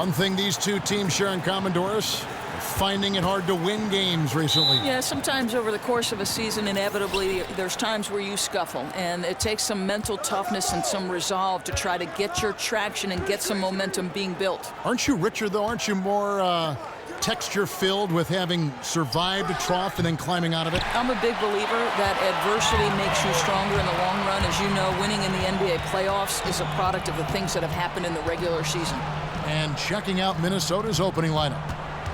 One thing these two teams share in common, Doris, finding it hard to win games recently. Yeah, sometimes over the course of a season, inevitably, there's times where you scuffle, and it takes some mental toughness and some resolve to try to get your traction and get some momentum being built. Aren't you richer, though? Aren't you more texture-filled with having survived a trough and then climbing out of it? I'm a big believer that adversity makes you stronger in the long run. As you know, winning in the NBA playoffs is a product of the things that have happened in the regular season. And checking out Minnesota's opening lineup.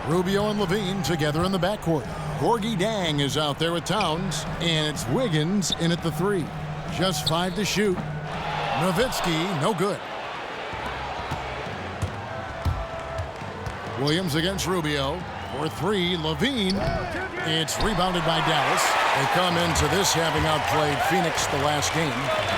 Rubio and Levine together in the backcourt. Gorgie Dang is out there with Towns, and it's Wiggins in at the 3. Just 5 to shoot. Nowitzki, no good. Williams against Rubio. For 3, Levine. It's rebounded by Dallas. They come into this having outplayed Phoenix the last game.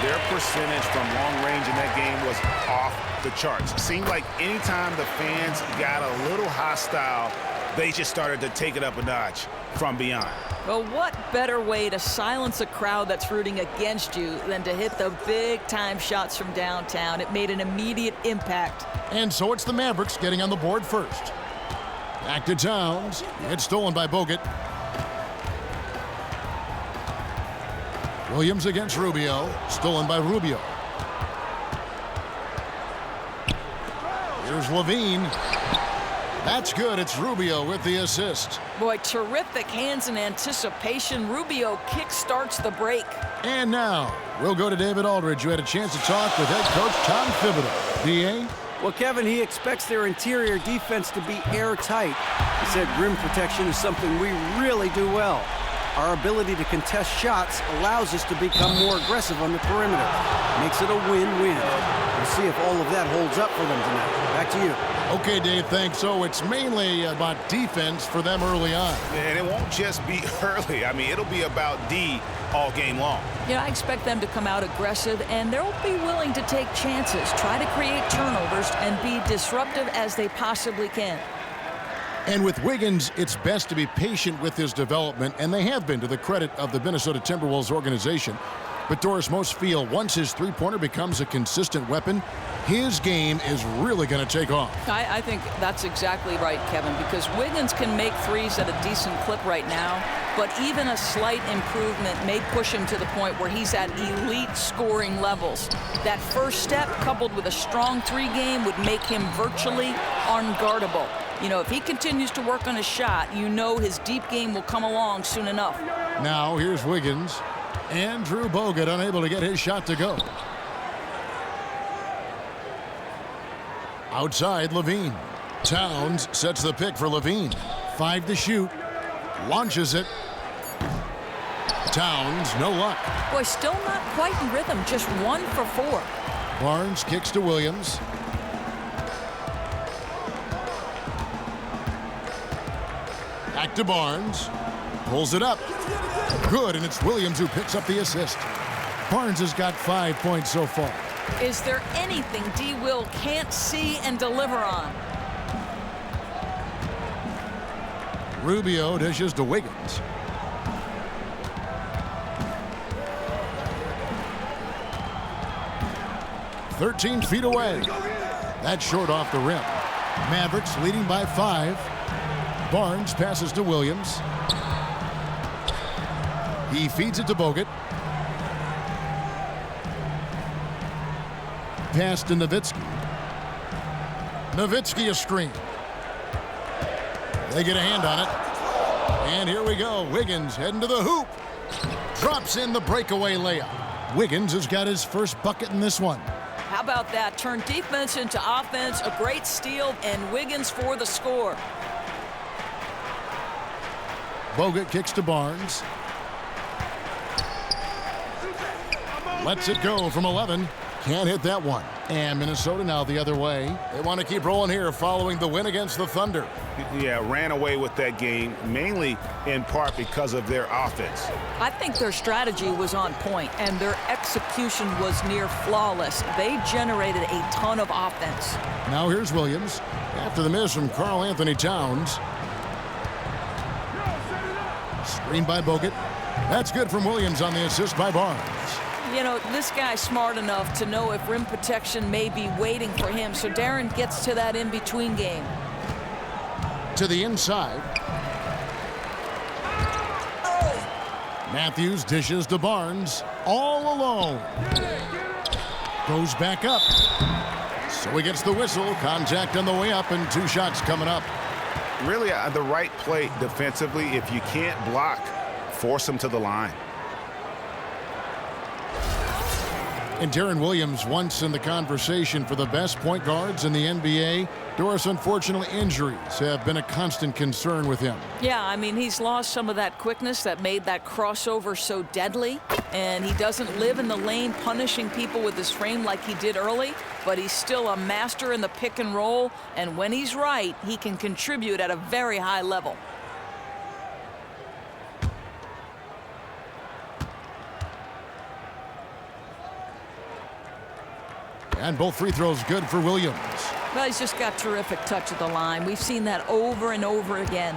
Their percentage from long range in that game was off the charts. It seemed like anytime the fans got a little hostile, they just started to take it up a notch from beyond. Well, what better way to silence a crowd that's rooting against you than to hit the big-time shots from downtown? It made an immediate impact. And so it's the Mavericks getting on the board first. Back to Towns. It's stolen by Bogut. Williams against Rubio. Stolen by Rubio. Here's Levine. That's good. It's Rubio with the assist. Boy, terrific hands in anticipation. Rubio kick-starts the break. And now, we'll go to David Aldridge, who had a chance to talk with head coach Tom Thibodeau. D.A.? Well, Kevin, he expects their interior defense to be airtight. He said rim protection is something we really do well. Our ability to contest shots allows us to become more aggressive on the perimeter. Makes it a win-win. We'll see if all of that holds up for them tonight. Back to you. Okay, Dave, thanks. So it's mainly about defense for them early on. And it won't just be early. I mean, it'll be about D all game long. Yeah, I expect them to come out aggressive, and they'll be willing to take chances, try to create turnovers, and be disruptive as they possibly can. And with Wiggins, it's best to be patient with his development, and they have been, to the credit of the Minnesota Timberwolves organization. But Doris, most feel once his three-pointer becomes a consistent weapon, his game is really going to take off. I think that's exactly right, Kevin, because Wiggins can make threes at a decent clip right now, but even a slight improvement may push him to the point where he's at elite scoring levels. That first step, coupled with a strong 3 game, would make him virtually unguardable. You know, if he continues to work on his shot, you know his deep game will come along soon enough. Now, here's Wiggins. Andrew Bogut unable to get his shot to go. Outside, Levine. Towns sets the pick for Levine. 5 to shoot. Launches it. Towns, no luck. Boy, still not quite in rhythm. Just 1 for 4. Barnes kicks to Williams. Back to Barnes. Pulls it up. Good, and it's Williams who picks up the assist. Barnes has got 5 points so far. Is there anything D. Will can't see and deliver on? Rubio dishes to Wiggins. "13 feet away. That's short off the rim. Mavericks leading by 5. Barnes passes to Williams. He feeds it to Bogut. Pass to Nowitzki. Nowitzki a screen. They get a hand on it. And here we go. Wiggins heading to the hoop. Drops in the breakaway layup. Wiggins has got his first bucket in this one. How about that? Turn defense into offense, a great steal, and Wiggins for the score. Bogut kicks to Barnes. Lets it go from 11. Can't hit that one. And Minnesota now the other way. They want to keep rolling here following the win against the Thunder. Yeah, ran away with that game, mainly in part because of their offense. I think their strategy was on point, and their execution was near flawless. They generated a ton of offense. Now here's Williams. After the miss from Karl Anthony Towns. Screen by Bogut. That's good from Williams on the assist by Barnes. You know, this guy's smart enough to know if rim protection may be waiting for him, so Darren gets to that in-between game. To the inside. Matthews dishes to Barnes. All alone. Goes back up. So he gets the whistle. Contact on the way up and 2 shots coming up. Really the right play defensively. If you can't block, force him to the line. And Darren Williams once in the conversation for the best point guards in the NBA. Doris, unfortunately, injuries have been a constant concern with him. Yeah, I mean, he's lost some of that quickness that made that crossover so deadly. And he doesn't live in the lane punishing people with his frame like he did early. But he's still a master in the pick and roll. And when he's right, he can contribute at a very high level. And both free throws good for Williams. Well, he's just got terrific touch at the line. We've seen that over and over again.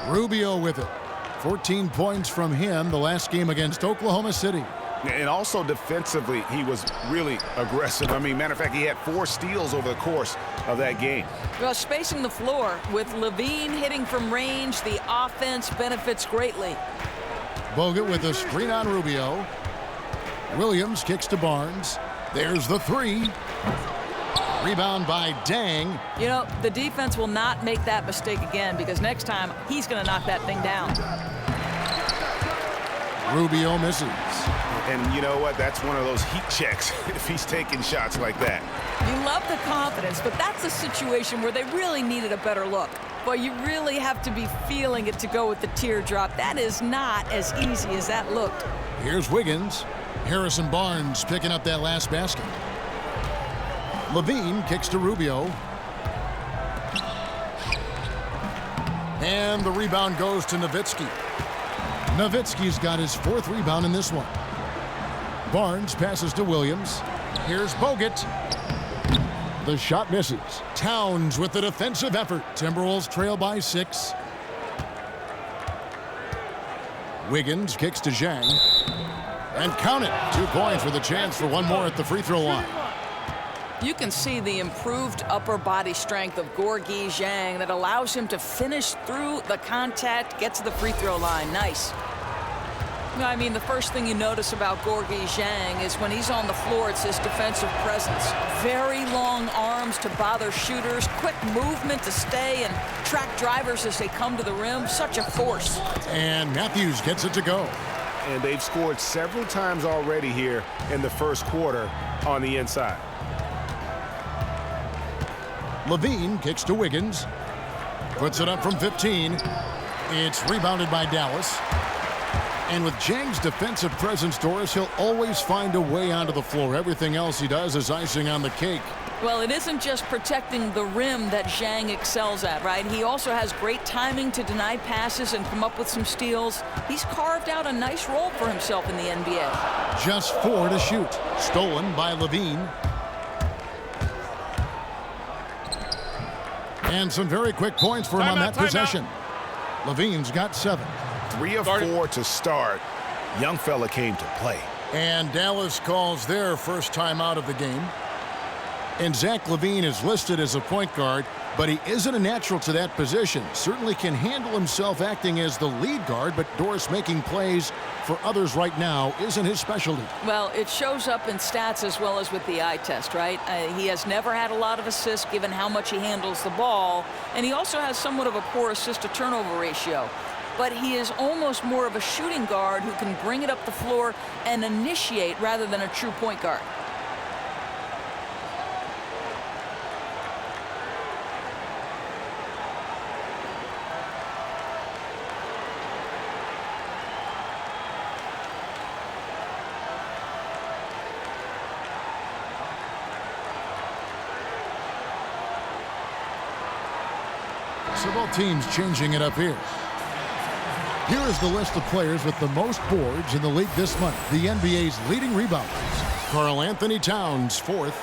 Rubio with it. 14 points from him the last game against Oklahoma City. And also defensively, he was really aggressive. I mean, matter of fact, he had 4 steals over the course of that game. Well, spacing the floor with Levine hitting from range, the offense benefits greatly. Bogut with a screen on Rubio. Williams kicks to Barnes. There's the 3. Rebound by Dang. You know, the defense will not make that mistake again because next time he's going to knock that thing down. Rubio misses. And you know what? That's one of those heat checks if he's taking shots like that. You love the confidence, but that's a situation where they really needed a better look. But you really have to be feeling it to go with the teardrop. That is not as easy as that looked. Here's Wiggins. Harrison Barnes picking up that last basket. Levine kicks to Rubio. And the rebound goes to Nowitzki. Nowitzki's got his 4th rebound in this one. Barnes passes to Williams. Here's Bogut. The shot misses. Towns with the defensive effort. Timberwolves trail by 6. Wiggins kicks to Zhang. And count it. 2 points with a chance for one more at the free throw line. You can see the improved upper body strength of Gorgui Zhang that allows him to finish through the contact, get to the free throw line. Nice. I mean, the first thing you notice about Gorgui Zhang is when he's on the floor, it's his defensive presence. Very long arms to bother shooters, quick movement to stay and track drivers as they come to the rim. Such a force. And Matthews gets it to go. And they've scored several times already here in the first quarter on the inside. Levine kicks to Wiggins. Puts it up from 15. It's rebounded by Dallas. And with Zhang's defensive presence, Doris, he'll always find a way onto the floor. Everything else he does is icing on the cake. Well, it isn't just protecting the rim that Zhang excels at, right? He also has great timing to deny passes and come up with some steals. He's carved out a nice role for himself in the NBA. Just 4 to shoot. Stolen by Levine. And some very quick points for him on that possession. Levine's got 7. 3 of 4 to start. Young fella came to play. And Dallas calls their first time out of the game. And Zach LaVine is listed as a point guard, but he isn't a natural to that position. Certainly can handle himself acting as the lead guard, but Doris making plays for others right now isn't his specialty. Well, it shows up in stats as well as with the eye test, right? He has never had a lot of assists given how much he handles the ball, and he also has somewhat of a poor assist-to-turnover ratio. But he is almost more of a shooting guard who can bring it up the floor and initiate rather than a true point guard. So both teams changing it up here. Here is the list of players with the most boards in the league this month. The NBA's leading rebounders. Karl Anthony Towns, 4th.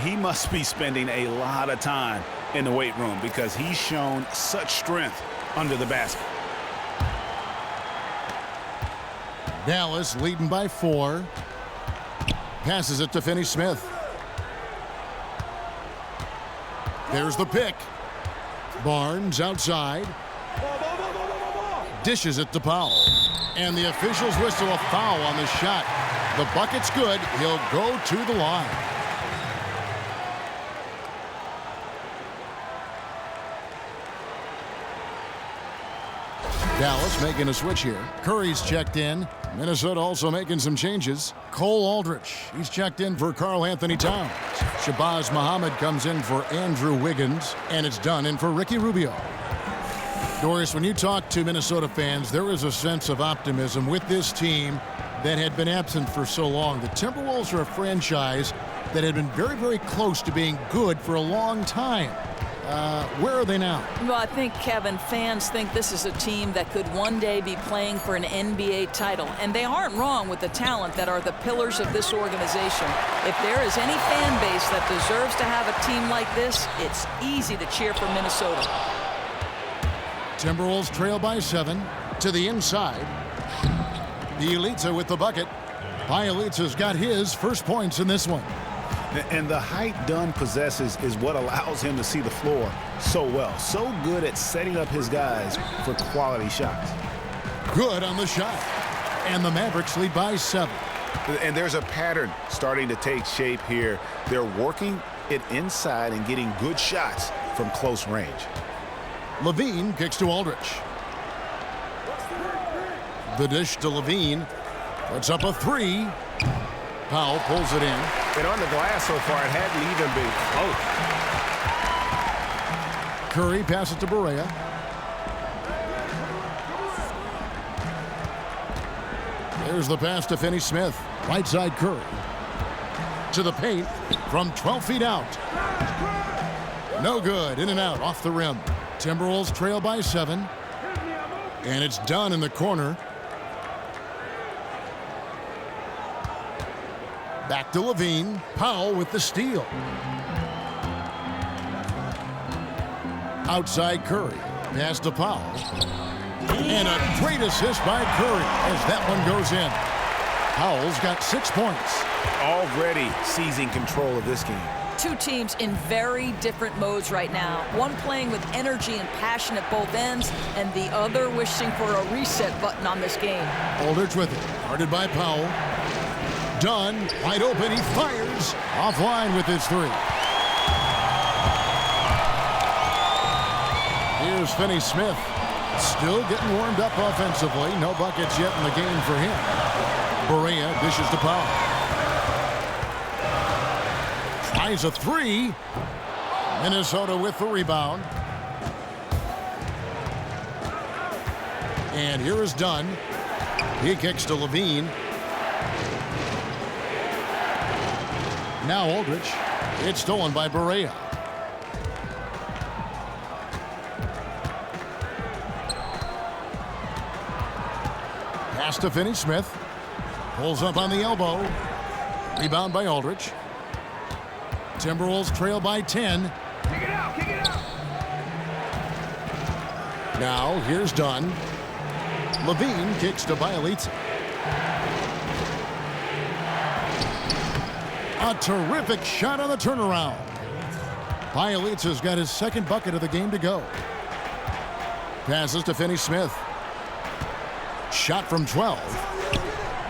He must be spending a lot of time in the weight room because he's shown such strength under the basket. Dallas leading by 4. Passes it to Finney-Smith. There's the pick. Barnes outside. Dishes it to Powell. And the officials whistle a foul on the shot. The bucket's good. He'll go to the line. Dallas making a switch here. Curry's checked in. Minnesota also making some changes. Cole Aldrich, he's checked in for Karl Anthony Towns. Shabazz Muhammad comes in for Andrew Wiggins. And it's done in for Ricky Rubio. Doris, when you talk to Minnesota fans, there is a sense of optimism with this team that had been absent for so long. The Timberwolves are a franchise that had been very, very close to being good for a long time. Where are they now? Well, I think, Kevin, fans think this is a team that could one day be playing for an NBA title. And they aren't wrong with the talent that are the pillars of this organization. If there is any fan base that deserves to have a team like this, it's easy to cheer for Minnesota. Timberwolves trail by 7 to the inside. Bjelica with the bucket. Bjelica's got his first points in this one. And the height Dunn possesses is what allows him to see the floor so well. So good at setting up his guys for quality shots. Good on the shot. And the Mavericks lead by 7. And there's a pattern starting to take shape here. They're working it inside and getting good shots from close range. Levine kicks to Aldrich. The dish to Levine. Puts up a 3. Powell pulls it in. And on the glass so far, it hadn't even been close. Curry passes to Barea. There's the pass to Finney-Smith. Right side Curry. To the paint from 12 feet out. No good. In and out off the rim. Timberwolves trail by 7. And it's done in the corner. Back to Levine. Powell with the steal. Outside Curry. Pass to Powell. And a great assist by Curry as that one goes in. Powell's got 6 points. Already seizing control of this game. Two teams in very different modes right now. One playing with energy and passion at both ends, and the other wishing for a reset button on this game. Aldrich with it. Guarded by Powell. Dunn, wide open, he fires. Offline with his 3. Here's Finney-Smith. Still getting warmed up offensively. No buckets yet in the game for him. Barea dishes to Powell. Tries a 3. Minnesota with the rebound. And here is Dunn. He kicks to Levine. Now Aldrich. It's stolen by Barea. Pass to Finney-Smith. Pulls up on the elbow. Rebound by Aldrich. Timberwolves trail by 10. Kick it out, kick it out. Now here's Dunn. Levine kicks to Bjelica. A terrific shot on the turnaround. Bjelica's got his second bucket of the game to go. Passes to Finney-Smith. Shot from 12.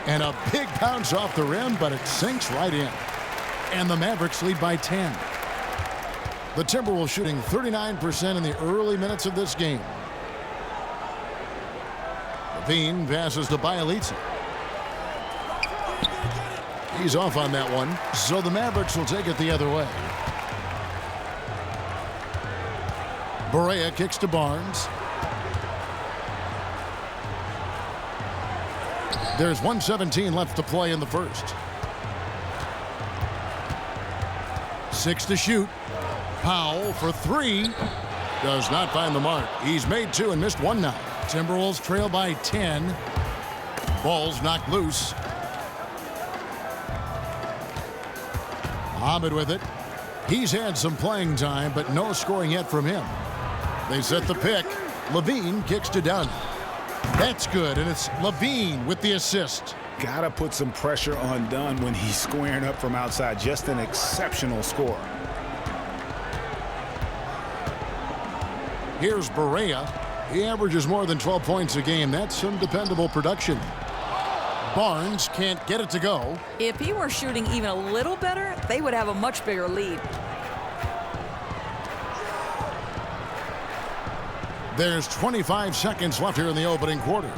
And a big bounce off the rim, but it sinks right in. And the Mavericks lead by 10. The Timberwolves shooting 39% in the early minutes of this game. Levine passes to Bjelica. He's off on that one, so the Mavericks will take it the other way. Barea kicks to Barnes. There's 1:17 left to play in the first. 6 to shoot. Powell for 3. Does not find the mark. He's made 2 and missed 1 now. Timberwolves trail by 10. Ball's knocked loose. Muhammad with it. He's had some playing time, but no scoring yet from him. They set the pick. Levine kicks to Dunn. That's good, and it's Levine with the assist. Gotta put some pressure on Dunn when he's squaring up from outside. Just an exceptional score. Here's Barea. He averages more than 12 points a game. That's some dependable production. Barnes can't get it to go. If he were shooting even a little better, they would have a much bigger lead. There's 25 seconds left here in the opening quarter.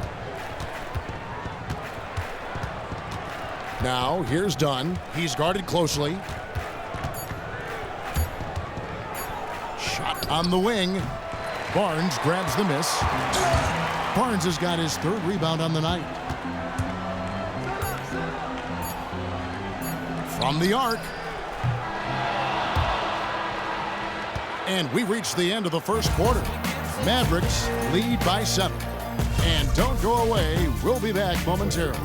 Now, here's Dunn. He's guarded closely. Shot on the wing. Barnes grabs the miss. Barnes has got his third rebound on the night. From the arc. And we reach the end of the first quarter. Mavericks lead by 7. And don't go away. We'll be back momentarily.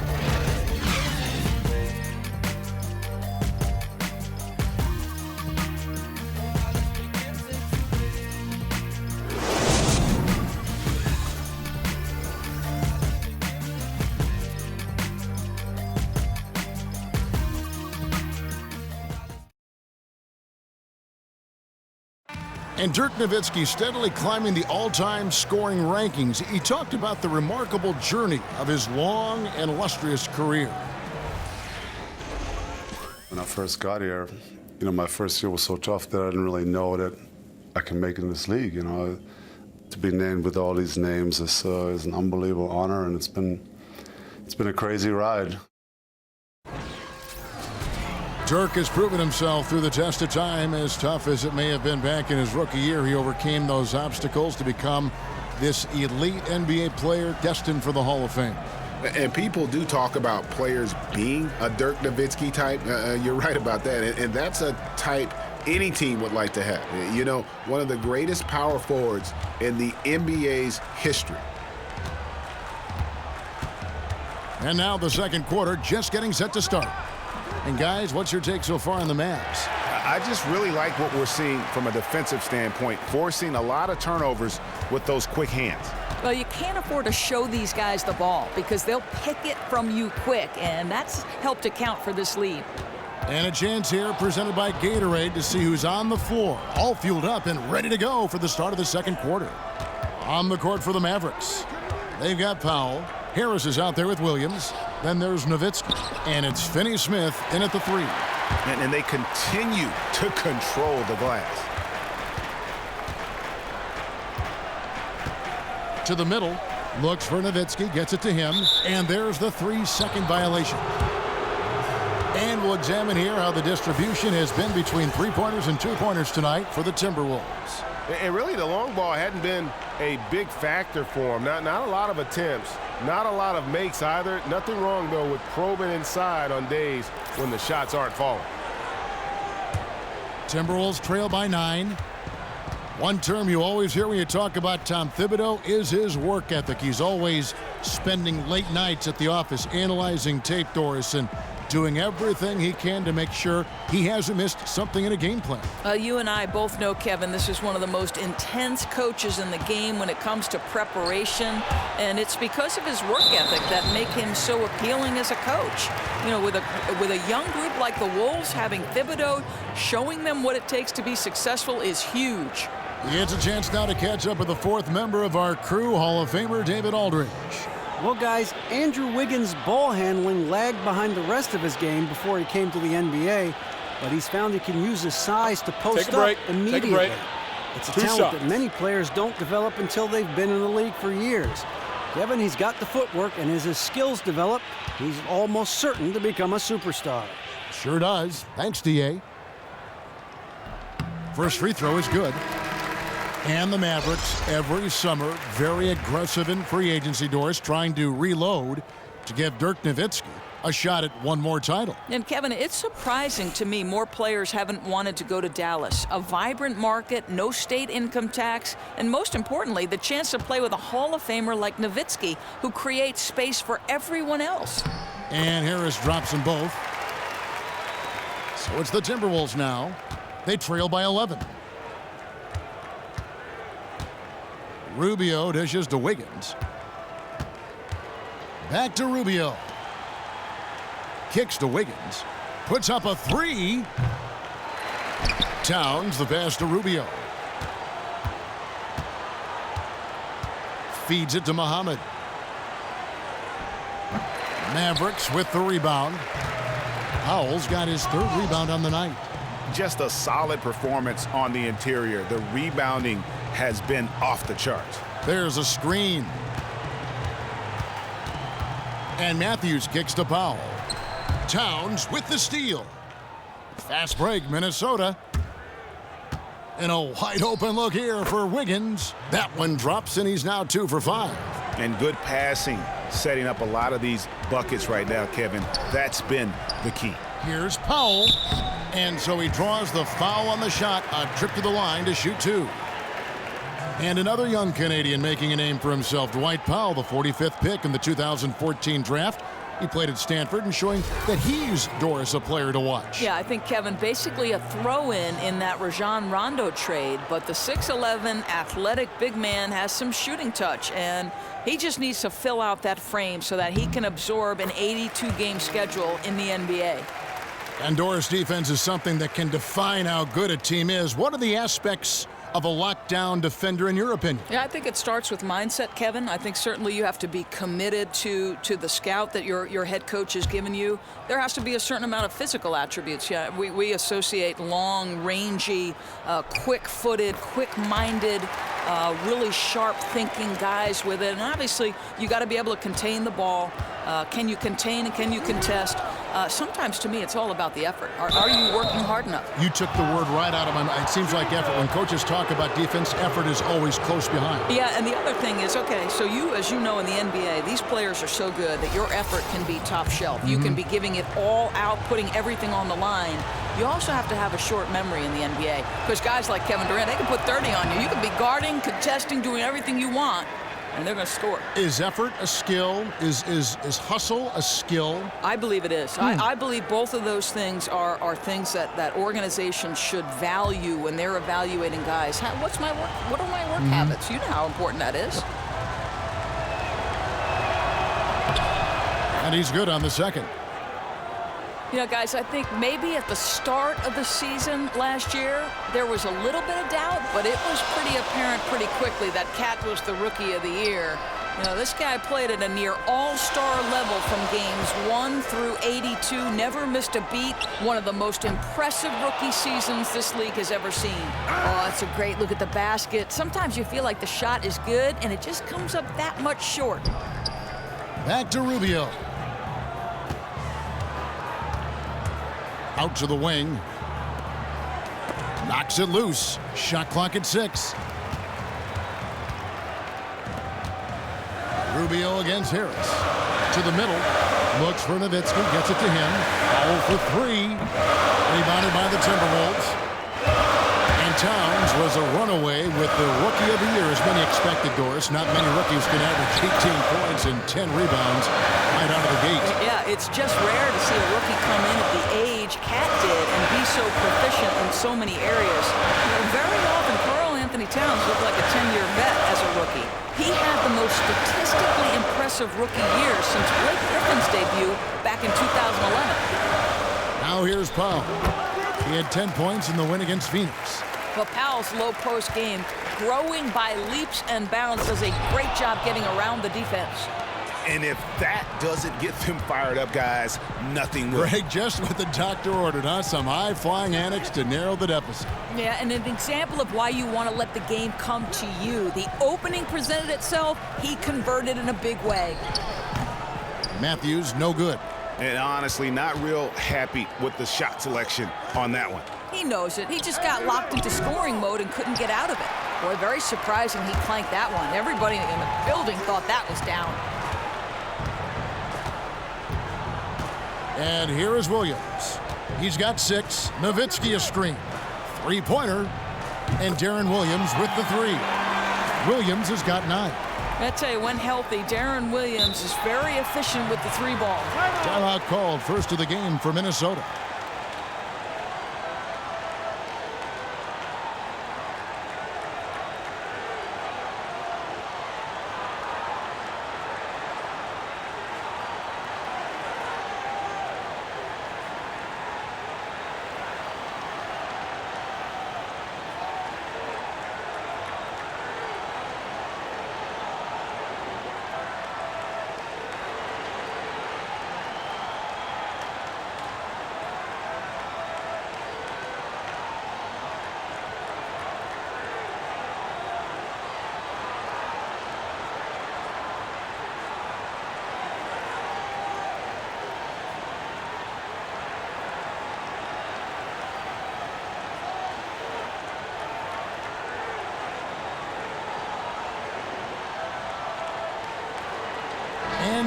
And Dirk Nowitzki steadily climbing the all-time scoring rankings. He talked about the remarkable journey of his long and illustrious career. When I first got here, my first year was so tough that I didn't really know that I can make it in this league. To be named with all these names is an unbelievable honor, and it's been a crazy ride. Dirk has proven himself through the test of time. As tough as it may have been back in his rookie year, he overcame those obstacles to become this elite NBA player destined for the Hall of Fame. And people do talk about players being a Dirk Nowitzki type. You're right about that. And that's a type any team would like to have. One of the greatest power forwards in the NBA's history. And now the second quarter just getting set to start. And guys, what's your take so far on the Mavs? I just really like what we're seeing from a defensive standpoint, forcing a lot of turnovers with those quick hands. Well, you can't afford to show these guys the ball because they'll pick it from you quick, and that's helped account for this lead. And a chance here presented by Gatorade to see who's on the floor, all fueled up and ready to go for the start of the second quarter. On the court for the Mavericks, they've got Powell. Harris is out there with Williams. Then there's Nowitzki. And it's Finney-Smith in at the 3. And they continue to control the glass. To the middle. Looks for Nowitzki. Gets it to him. And there's the 3-second violation. And we'll examine here how the distribution has been between three-pointers and two-pointers tonight for the Timberwolves. And really, the long ball hadn't been a big factor for him. Not a lot of attempts, not a lot of makes either. Nothing wrong, though, with probing inside on days when the shots aren't falling. Timberwolves trail by 9. One term you always hear when you talk about Tom Thibodeau is his work ethic. He's always spending late nights at the office analyzing tape, Doris, and doing everything he can to make sure he hasn't missed something in a game plan. You and I both know, Kevin, this is one of the most intense coaches in the game when it comes to preparation, and it's because of his work ethic that make him so appealing as a coach. With a young group like the Wolves, having Thibodeau showing them what it takes to be successful is huge. He gets a chance now to catch up with the 4th member of our crew, Hall of Famer David Aldridge. Well, guys, Andrew Wiggins' ball handling lagged behind the rest of his game before he came to the NBA, but he's found he can use his size to post up immediately. It's a talent that many players don't develop until they've been in the league for years. Kevin, he's got the footwork, and as his skills develop, he's almost certain to become a superstar. Sure does. Thanks, D.A. First free throw is good. And the Mavericks, every summer, very aggressive in free agency, Doris, trying to reload to give Dirk Nowitzki a shot at one more title. And, Kevin, it's surprising to me more players haven't wanted to go to Dallas. A vibrant market, no state income tax, and most importantly, the chance to play with a Hall of Famer like Nowitzki, who creates space for everyone else. And Harris drops them both. So it's the Timberwolves now. They trail by 11. Rubio dishes to Wiggins. Back to Rubio. Kicks to Wiggins. Puts up a three. Towns the pass to Rubio. Feeds it to Muhammad. Mavericks with the rebound. Powell's got his 3rd rebound on the night. Just a solid performance on the interior. The rebounding has been off the charts. There's a screen. And Matthews kicks to Powell. Towns with the steal. Fast break, Minnesota. And a wide open look here for Wiggins. That one drops, and he's now 2 for 5. And good passing, setting up a lot of these buckets right now, Kevin. That's been the key. Here's Powell. And so he draws the foul on the shot. A trip to the line to shoot 2. And another young Canadian making a name for himself, Dwight Powell, the 45th pick in the 2014 draft. He played at Stanford and showing that he's, Doris, a player to watch. Yeah, I think, Kevin, basically a throw-in in that Rajon Rondo trade, but the 6'11", athletic big man has some shooting touch, and he just needs to fill out that frame so that he can absorb an 82-game schedule in the NBA. And Doris, defense is something that can define how good a team is. What are the aspects of a lockdown defender in your opinion? Yeah, I think it starts with mindset, Kevin. I think certainly you have to be committed to the scout that your head coach has given you. There has to be a certain amount of physical attributes. Yeah, we associate long, rangy, quick-footed, quick-minded, really sharp-thinking guys with it. And obviously, you got to be able to contain the ball. Can you contain and can you contest? Sometimes, to me, it's all about the effort. Are you working hard enough? You took the word right out of my mouth. It seems like effort. When coaches talk about defense, effort is always close behind. Yeah, and the other thing is, okay, so you, as you know in the NBA, these players are so good that your effort can be top shelf. You can be giving it all out, putting everything on the line. You also have to have a short memory in the NBA because guys like Kevin Durant, they can put 30 on you. You can be guarding, contesting, doing everything you want, and they're going to score. Is effort a skill? Is hustle a skill? I believe it is. I believe both of those things are things that organizations should value when they're evaluating guys. What's my work? What are my work habits? You know how important that is. And he's good on the second. You know, guys, I think maybe at the start of the season last year, there was a little bit of doubt, but it was pretty apparent pretty quickly that Cat was the Rookie of the Year. You know, this guy played at a near all-star level from games 1 through 82, never missed a beat. One of the most impressive rookie seasons this league has ever seen. Oh, that's a great look at the basket. Sometimes you feel like the shot is good, and it just comes up that much short. Back to Rubio. Out to the wing. Knocks it loose. Shot clock at 6. Rubio against Harris. To the middle. Looks for Nowitzki. Gets it to him. Foul for 3. Rebounded by the Timberwolves. And Towns was a runaway with the Rookie of the Year, as many expected, Doris. Not many rookies can average 18 points and 10 rebounds right out of the gate. Yeah, it's just rare to see a rookie come in at the age Cat did and be so proficient in so many areas. You know, very often, Karl Anthony Towns looked like a 10-year vet as a rookie. He had the most statistically impressive rookie year since Blake Griffin's debut back in 2011. Now here's Powell. He had 10 points in the win against Phoenix. But Powell's low post game, growing by leaps and bounds, does a great job getting around the defense. And if that doesn't get them fired up, guys, nothing will. Greg, just what the doctor ordered, huh? Some high-flying antics to narrow the deficit. Yeah, and an example of why you want to let the game come to you. The opening presented itself, he converted in a big way. Matthews, no good. And honestly, not real happy with the shot selection on that one. He knows it. He just got locked into scoring mode and couldn't get out of it. Boy, very surprising he clanked that one. Everybody in the building thought that was down. And here is Williams. He's got 6. Nowitzki a screen. Three-pointer. And Darren Williams with the 3. Williams has got 9. I tell you, when healthy, Darren Williams is very efficient with the 3-ball. Timeout called, first of the game for Minnesota.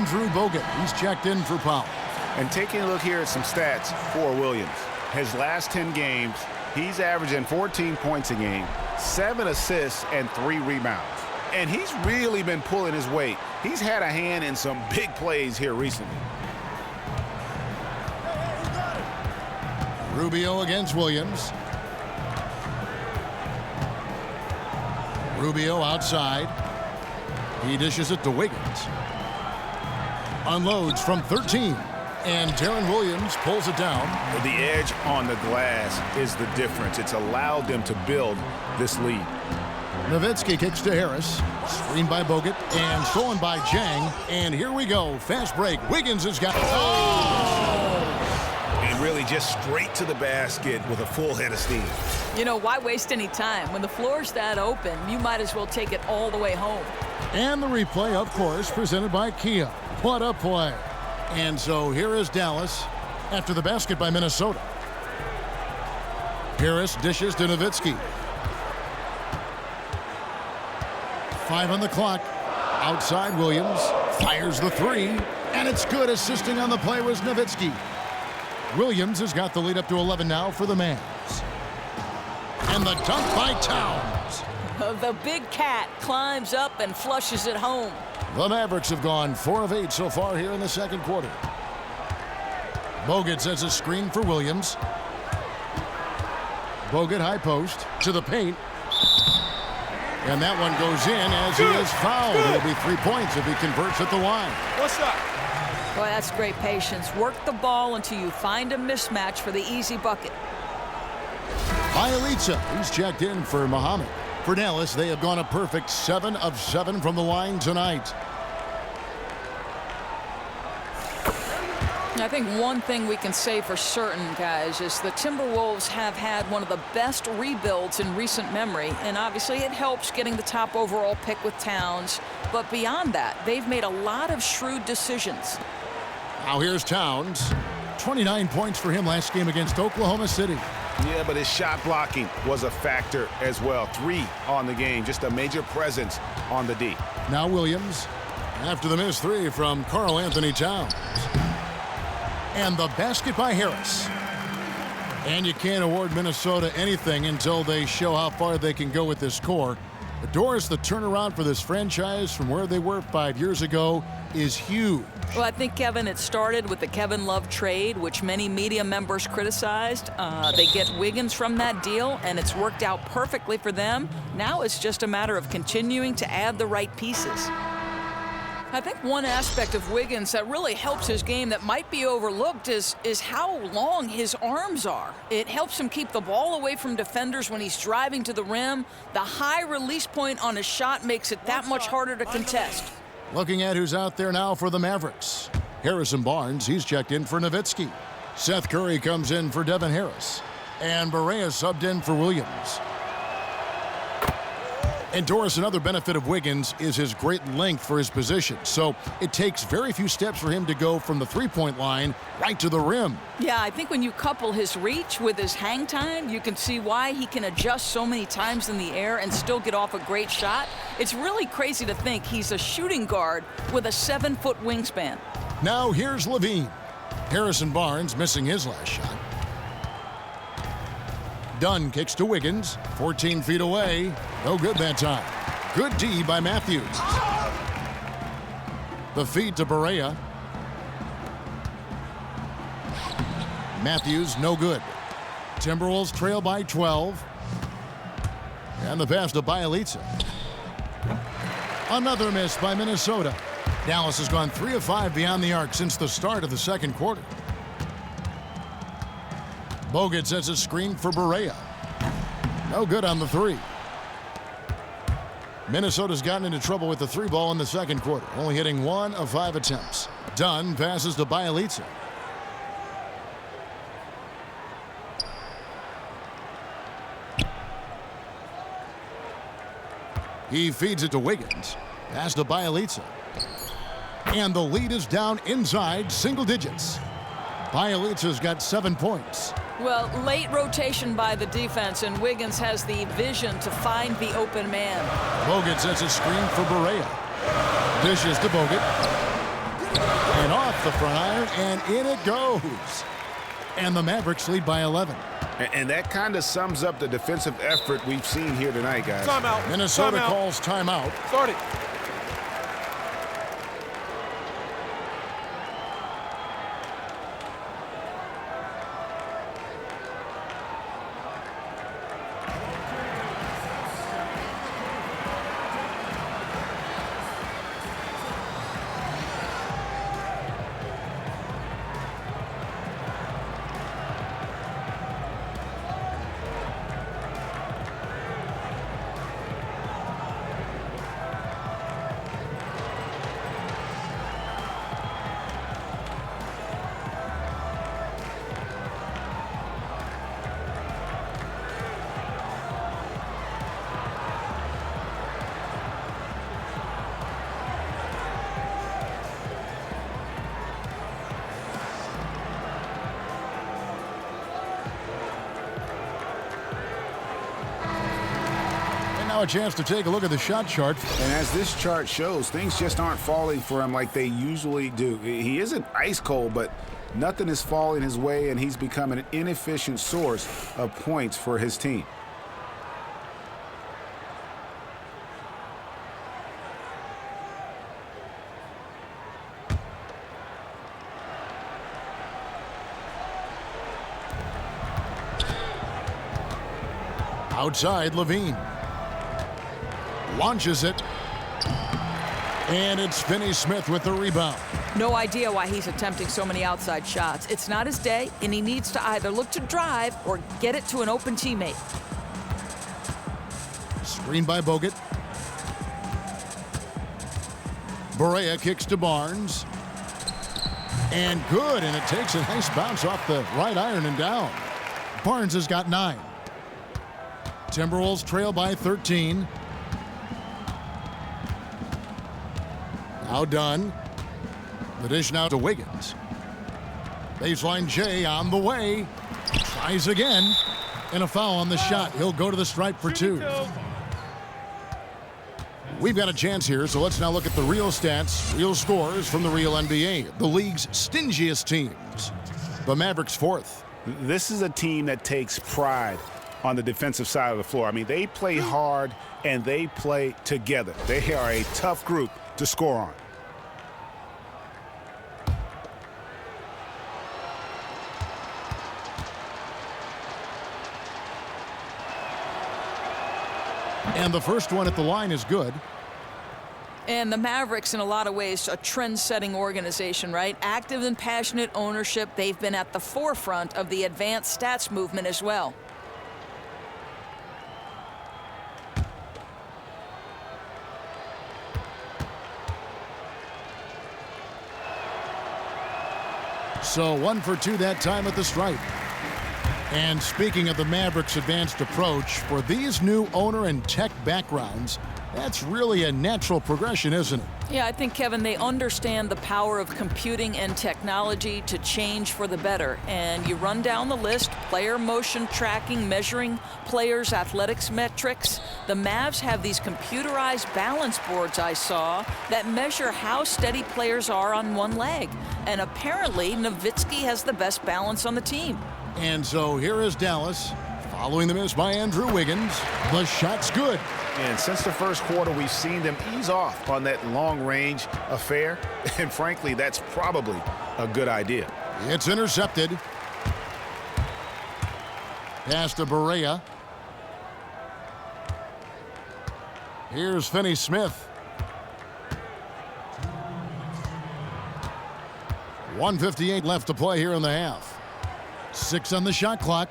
Andrew Bogut. He's checked in for Powell. And taking a look here at some stats for Williams. His last 10 games, he's averaging 14 points a game, 7 assists, and 3 rebounds. And he's really been pulling his weight. He's had a hand in some big plays here recently. Rubio against Williams. Rubio outside. He dishes it to Wiggins. Unloads from 13. And Darren Williams pulls it down. The edge on the glass is the difference. It's allowed them to build this lead. Nowitzki kicks to Harris. Screened by Bogut and stolen by Jang. And here we go. Fast break. Wiggins has got... And really just straight to the basket with a full head of steam. You know, why waste any time? When the floor's that open, you might as well take it all the way home. And the replay, of course, presented by Kia. What a play. And so here is Dallas after the basket by Minnesota. Harris dishes to Nowitzki. 5 on the clock. Outside Williams. Fires the 3. And it's good. Assisting on the play was Nowitzki. Williams has got the lead up to 11 now for the Mavs. And the dunk by Towns. The big cat climbs up and flushes it home. The Mavericks have gone 4 of 8 so far here in the second quarter. Bogut sets a screen for Williams. Bogut high post to the paint. And that one goes in as he is fouled. It'll be 3 points if he converts at the line. What's up? Boy, that's great patience. Work the ball until you find a mismatch for the easy bucket. Bielitsa, he's checked in for Muhammad. For Dallas, they have gone a perfect 7 of 7 from the line tonight. I think one thing we can say for certain, guys, is the Timberwolves have had one of the best rebuilds in recent memory, and obviously it helps getting the top overall pick with Towns. But beyond that, they've made a lot of shrewd decisions. Now here's Towns. 29 points for him last game against Oklahoma City. Yeah, but his shot blocking was a factor as well. 3 on the game, just a major presence on the D. Now Williams after the missed 3 from Karl Anthony Towns. And the basket by Harris. And you can't award Minnesota anything until they show how far they can go with this core. But Doris, the turnaround for this franchise from where they were 5 years ago is huge. Well, I think, Kevin, it started with the Kevin Love trade, which many media members criticized. They get Wiggins from that deal, and it's worked out perfectly for them. Now it's just a matter of continuing to add the right pieces. I think one aspect of Wiggins that really helps his game that might be overlooked is how long his arms are. It helps him keep the ball away from defenders when he's driving to the rim. The high release point on his shot makes it that much harder to contest. Looking at who's out there now for the Mavericks. Harrison Barnes, he's checked in for Nowitzki. Seth Curry comes in for Devin Harris. And Barea subbed in for Williams. And Doris, another benefit of Wiggins is his great length for his position. So it takes very few steps for him to go from the three-point line right to the rim. Yeah, I think when you couple his reach with his hang time, you can see why he can adjust so many times in the air and still get off a great shot. It's really crazy to think he's a shooting guard with a 7-foot wingspan. Now here's Levine. Harrison Barnes missing his last shot. Dunn kicks to Wiggins, 14 feet away. No good that time. Good D by Matthews. The feed to Barea. Matthews, no good. Timberwolves trail by 12. And the pass to Bielitsa. Another miss by Minnesota. Dallas has gone 3 of 5 beyond the arc since the start of the second quarter. Bogut sets a screen for Barea. No good on the 3. Minnesota's gotten into trouble with the 3 ball in the second quarter, only hitting 1 of 5 attempts. Dunn passes to Bielitsa. He feeds it to Wiggins. Pass to Bielitsa. And the lead is down inside single digits. Bielitsa's got 7 points. Well, late rotation by the defense, and Wiggins has the vision to find the open man. Bogut sets a screen for Barea. Dishes to Bogut. And off the front iron, and in it goes. And the Mavericks lead by 11. And that kind of sums up the defensive effort we've seen here tonight, guys. Timeout. Minnesota Timeout. calls timeout. Start it. Now a chance to take a look at the shot chart. And as this chart shows, things just aren't falling for him like they usually do. He isn't ice cold, but nothing is falling his way, and he's become an inefficient source of points for his team. Outside, Levine. Launches it. And it's Finney Smith with the rebound. No idea why he's attempting so many outside shots. It's not his day, and he needs to either look to drive or get it to an open teammate. Screen by Bogut. Barea kicks to Barnes. And good, and it takes a nice bounce off the right iron and down. Barnes has got 9. Timberwolves trail by 13. Now done. The dish now to Wiggins. Baseline J on the way. Tries again. And a foul on the shot. He'll go to the stripe for 2. We've got a chance here, so let's now look at the real stats, real scores from the real NBA. The league's stingiest teams. The Mavericks 4th. This is a team that takes pride on the defensive side of the floor. I mean, they play hard and they play together. They are a tough group to score on. And the first one at the line is good. And the Mavericks, in a lot of ways, a trend-setting organization, right? Active and passionate ownership. They've been at the forefront of the advanced stats movement as well. So 1 for 2 that time at the stripe. And speaking of the Mavericks' advanced approach, for these new owner and tech backgrounds, that's really a natural progression, isn't it? Yeah, I think, Kevin, they understand the power of computing and technology to change for the better. And you run down the list, player motion tracking, measuring players' athletics metrics. The Mavs have these computerized balance boards I saw that measure how steady players are on one leg. And apparently, Nowitzki has the best balance on the team. And so here is Dallas, following the miss by Andrew Wiggins. The shot's good. And since the first quarter, we've seen them ease off on that long-range affair. And frankly, that's probably a good idea. It's intercepted. Pass to Barea. Here's Finney Smith. 1:58 left to play here in the half. 6 on the shot clock.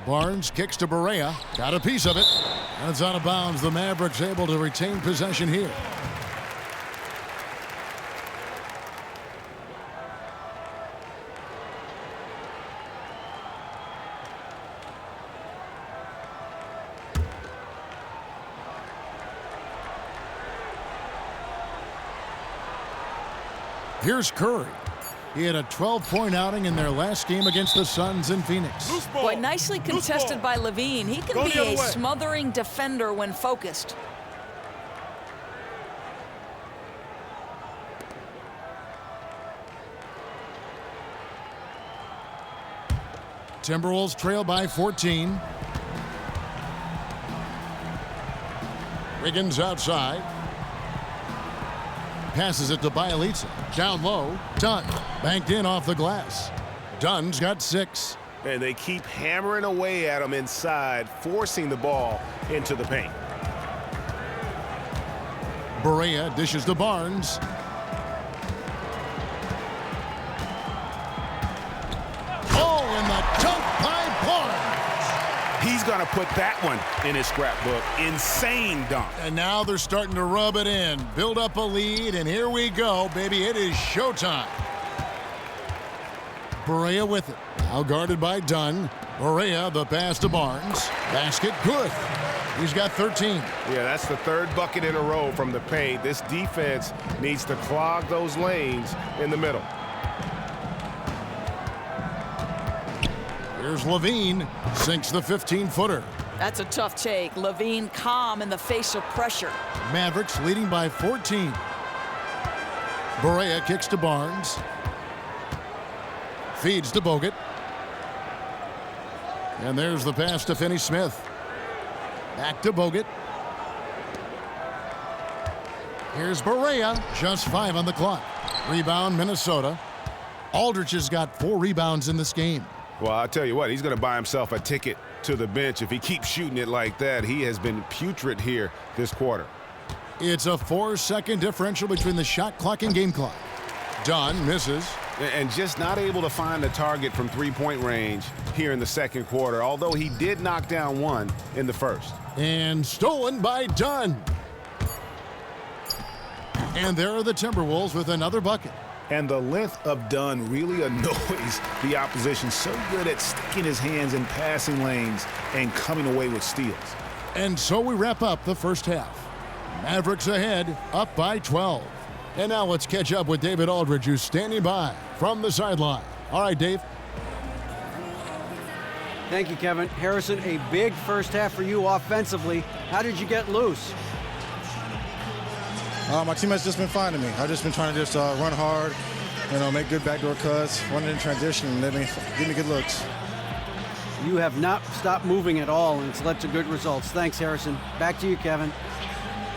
Barnes kicks to Barea. Got a piece of it. And it's out of bounds. The Mavericks able to retain possession here. Here's Curry. He had a 12-point outing in their last game against the Suns in Phoenix. Boy, nicely contested by Levine. He can be a smothering defender when focused. Timberwolves trail by 14. Wiggins outside. Passes it to Bielitsa. Down low. Dunn. Banked in off the glass. Dunn's got 6. And they keep hammering away at him inside, forcing the ball into the paint. Barea dishes to Barnes. Oh, and the dunk by Barnes. He's going to put that one in his scrapbook. Insane dunk. And now they're starting to rub it in. Build up a lead, and here we go, baby. It is showtime. Barea with it. Now guarded by Dunn. Barea, the pass to Barnes. Basket good. He's got 13. Yeah, that's the 3rd bucket in a row from the paint. This defense needs to clog those lanes in the middle. Here's Levine. Sinks the 15-footer. That's a tough take. Levine calm in the face of pressure. Mavericks leading by 14. Barea kicks to Barnes. Feeds to Bogut. And there's the pass to Finney-Smith. Back to Bogut. Here's Barea. Just 5 on the clock. Rebound, Minnesota. Aldridge has got 4 rebounds in this game. Well, I'll tell you what, he's going to buy himself a ticket to the bench if he keeps shooting it like that. He has been putrid here this quarter. It's a 4-second differential between the shot clock and game clock. Dunn misses. And just not able to find a target from three-point range here in the second quarter, although he did knock down one in the first. And stolen by Dunn. And there are the Timberwolves with another bucket. And the length of Dunn really annoys the opposition. So good at sticking his hands in passing lanes and coming away with steals. And so we wrap up the first half. Mavericks ahead, up by 12. And now let's catch up with David Aldridge, who's standing by from the sideline. All right, Dave. Thank you, Kevin. Harrison, a big first half for you offensively. How did you get loose? My team has just been fine to me. I've just been trying to run hard, make good backdoor cuts, run it in transition, and give me good looks. You have not stopped moving at all, and it's led to good results. Thanks, Harrison. Back to you, Kevin.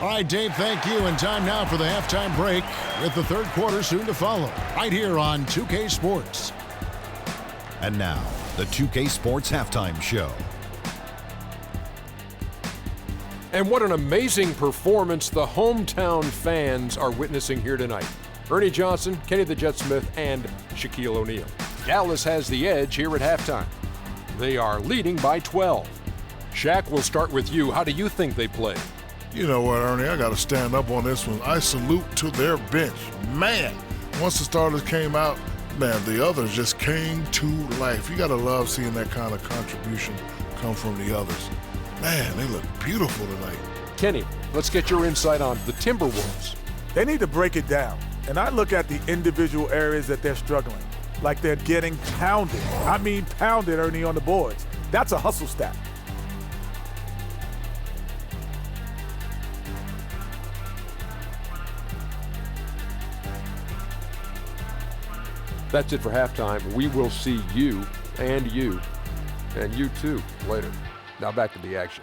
All right, Dave, thank you. And time now for the halftime break with the third quarter soon to follow, right here on 2K Sports. And now, the 2K Sports Halftime Show. And what an amazing performance the hometown fans are witnessing here tonight. Ernie Johnson, Kenny the Jet Smith, and Shaquille O'Neal. Dallas has the edge here at halftime. They are leading by 12. Shaq, we'll start with you. How do you think they played? You know what, Ernie, I got to stand up on this one. I salute to their bench. Man, once the starters came out, man, the others just came to life. You got to love seeing that kind of contribution come from the others. Man, they look beautiful tonight. Kenny, let's get your insight on the Timberwolves. They need to break it down. And I look at the individual areas that they're struggling, like they're getting pounded. I mean pounded, Ernie, on the boards. That's a hustle stat. That's it for halftime. We will see you and you too later. Now back to the action.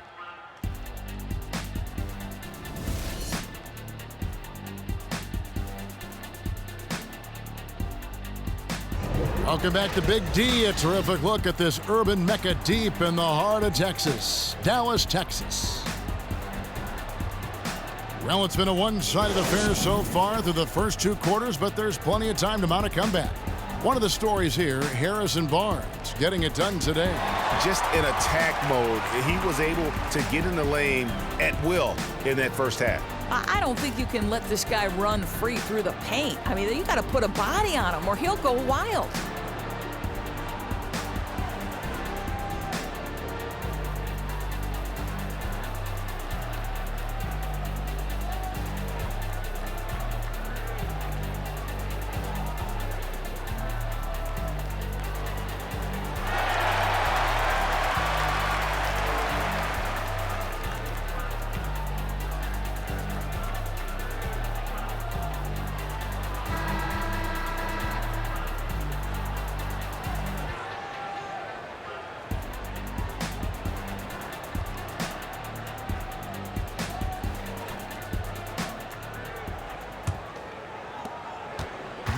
Welcome back to Big D. A terrific look at this urban mecca deep in the heart of Texas, Dallas, Texas. Well, it's been a one-sided affair so far through the first 2 quarters, but there's plenty of time to mount a comeback. One of the stories here, Harrison Barnes getting it done today. Just in attack mode, he was able to get in the lane at will in that first half. I don't think you can let this guy run free through the paint. I mean, you got to put a body on him or he'll go wild.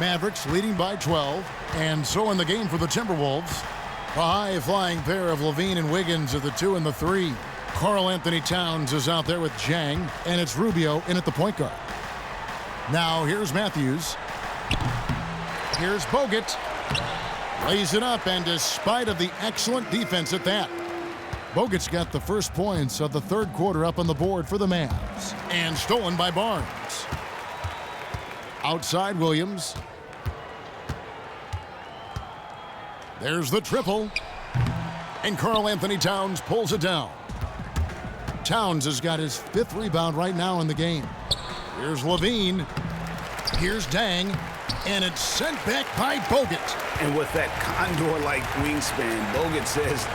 Mavericks leading by 12. And so in the game for the Timberwolves, a high-flying pair of Levine and Wiggins are the 2 and the 3. Karl Anthony Towns is out there with Jang, and it's Rubio in at the point guard. Now here's Matthews. Here's Bogut. Lays it up, and despite of the excellent defense at that, Bogut's got the first points of the third quarter up on the board for the Mavs. And stolen by Barnes. Outside Williams. There's the triple. And Karl Anthony Towns pulls it down. Towns has got his 5th rebound right now in the game. Here's Levine. Here's Dang. And it's sent back by Bogut. And with that condor-like wingspan, Bogut says,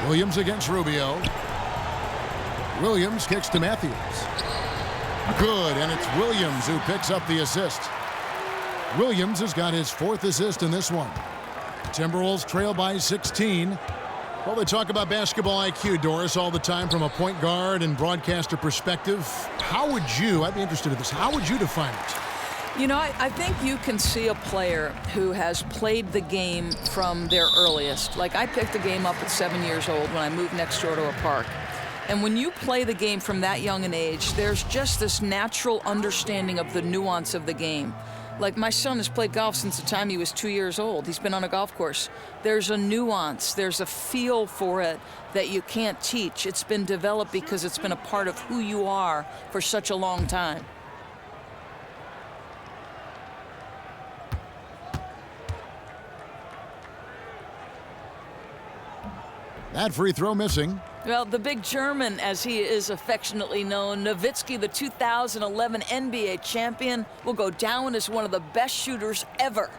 Williams against Rubio. Williams kicks to Matthews. Good, and it's Williams who picks up the assist. Williams has got his 4th assist in this one. Timberwolves trail by 16. Well, they talk about basketball IQ, Doris, all the time from a point guard and broadcaster perspective. How would you, I'd be interested in this, how would you define it? You know, I think you can see a player who has played the game from their earliest. Like, I picked the game up at 7 years old when I moved next door to a park. And when you play the game from that young an age, there's just this natural understanding of the nuance of the game. Like, my son has played golf since the time he was 2 years old. He's been on a golf course. There's a nuance, there's a feel for it that you can't teach. It's been developed because it's been a part of who you are for such a long time. That free throw missing. Well, the big German, as he is affectionately known, Nowitzki, the 2011 NBA champion, will go down as one of the best shooters ever.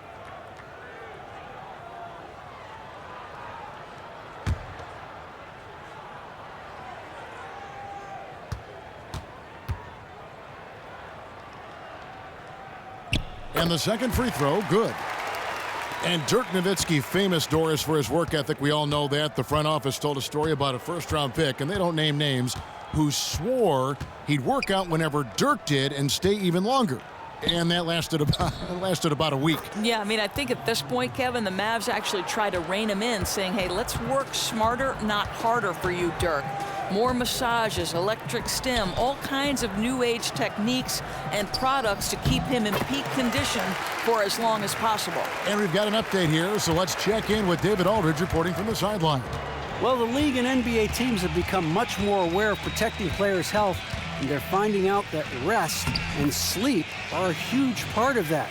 And the second free throw, good. And Dirk Nowitzki, famous, Doris, for his work ethic. We all know that. The front office told a story about a first-round pick, and they don't name names, who swore he'd work out whenever Dirk did and stay even longer. And that lasted about a week. Yeah, I mean, I think at this point, Kevin, the Mavs actually try to rein him in, saying, hey, let's work smarter, not harder for you, Dirk. More massages, electric stim, all kinds of new age techniques and products to keep him in peak condition for as long as possible. And we've got an update here, so let's check in with David Aldridge reporting from the sideline. Well, the league and NBA teams have become much more aware of protecting players' health, and they're finding out that rest and sleep are a huge part of that.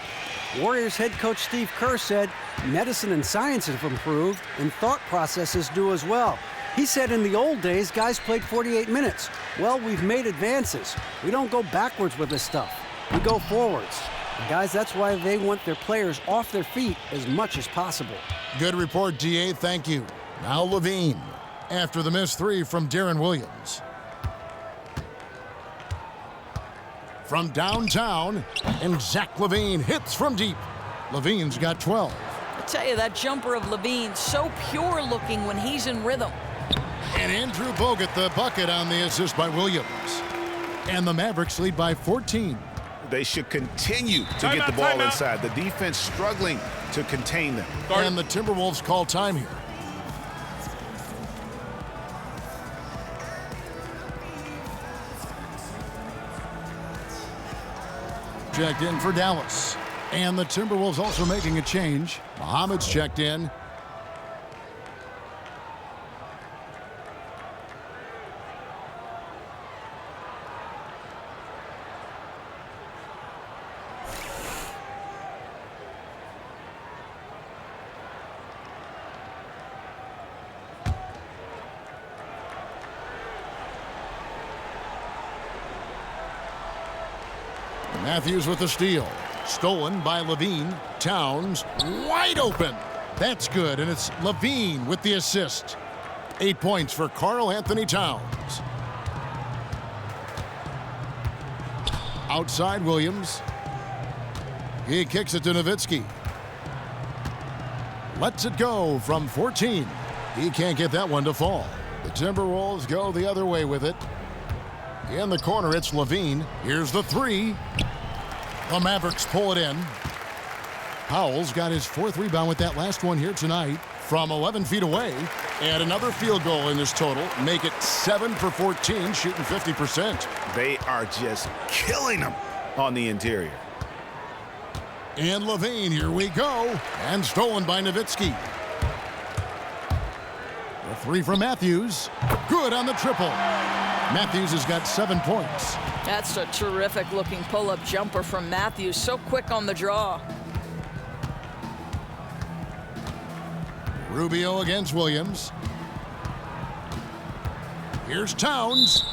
Warriors head coach Steve Kerr said medicine and science have improved, and thought processes do as well. He said in the old days, guys played 48 minutes. Well, we've made advances. We don't go backwards with this stuff. We go forwards. And guys, that's why they want their players off their feet as much as possible. Good report, DA. Thank you. Now Levine, after the missed three from Deron Williams. From downtown, and Zach LaVine hits from deep. Levine's got 12. I tell you, that jumper of Levine, so pure looking when he's in rhythm. And Andrew Bogut, the bucket on the assist by Williams. And the Mavericks lead by 14. They should continue to get the ball inside. The defense struggling to contain them. And the Timberwolves call time here. Checked in for Dallas. And the Timberwolves also making a change. Muhammad's checked in. Matthews with the steal. Stolen by Levine. Towns wide open. That's good, and it's Levine with the assist. 8 points for Karl Anthony Towns. Outside Williams. He kicks it to Nowitzki. Lets it go from 14. He can't get that one to fall. The Timberwolves go the other way with it. In the corner, it's Levine. Here's the three. The Mavericks pull it in. Powell's got his 4th rebound with that last one here tonight from 11 feet away. And another field goal in this total. Make it 7 for 14, shooting 50%. They are just killing them on the interior. And Levine, here we go. And stolen by Nowitzki. The three from Matthews. Good on the triple. Matthews has got 7 points. That's a terrific looking pull-up jumper from Matthews. So quick on the draw. Rubio against Williams. Here's Towns.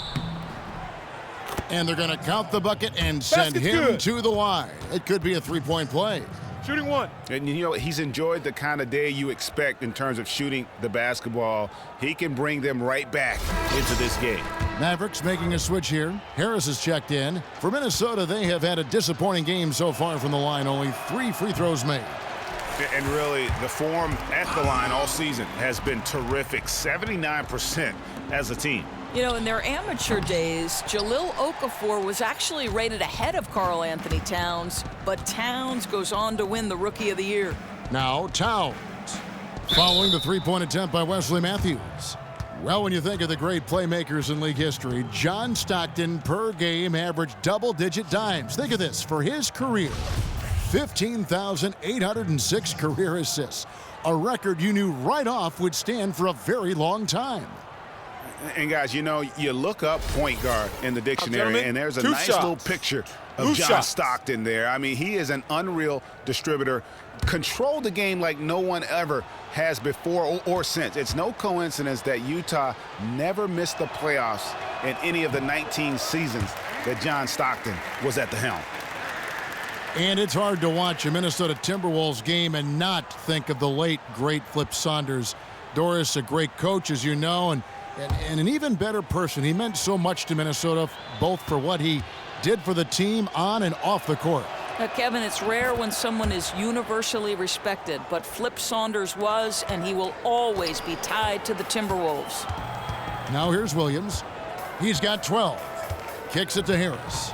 And they're going to count the bucket and send him to the line. It could be a 3-point play. Shooting one. And you know, he's enjoyed the kind of day you expect in terms of shooting the basketball. He can bring them right back into this game. Mavericks making a switch here. Harris has checked in. For Minnesota, they have had a disappointing game so far from the line. Only 3 free throws made. And really, the form at the line all season has been terrific. 79% as a team. You know, in their amateur days, Jahlil Okafor was actually rated ahead of Karl Anthony Towns, but Towns goes on to win the Rookie of the Year. Now Towns, following the 3-point attempt by Wesley Matthews. Well, when you think of the great playmakers in league history, John Stockton per game averaged double-digit dimes. Think of this, for his career, 15,806 career assists, a record you knew right off would stand for a very long time. And guys, you know, you look up point guard in the dictionary, and there's a nice little picture of John Stockton there. I mean, he is an unreal distributor. Controlled the game like no one ever has before or since. It's no coincidence that Utah never missed the playoffs in any of the 19 seasons that John Stockton was at the helm. And it's hard to watch a Minnesota Timberwolves game and not think of the late, great Flip Saunders. Doris, a great coach, as you know, and an even better person. He meant so much to Minnesota, both for what he did for the team on and off the court. Now, Kevin, it's rare when someone is universally respected, but Flip Saunders was, and he will always be tied to the Timberwolves. Now here's Williams. He's got 12. Kicks it to Harris.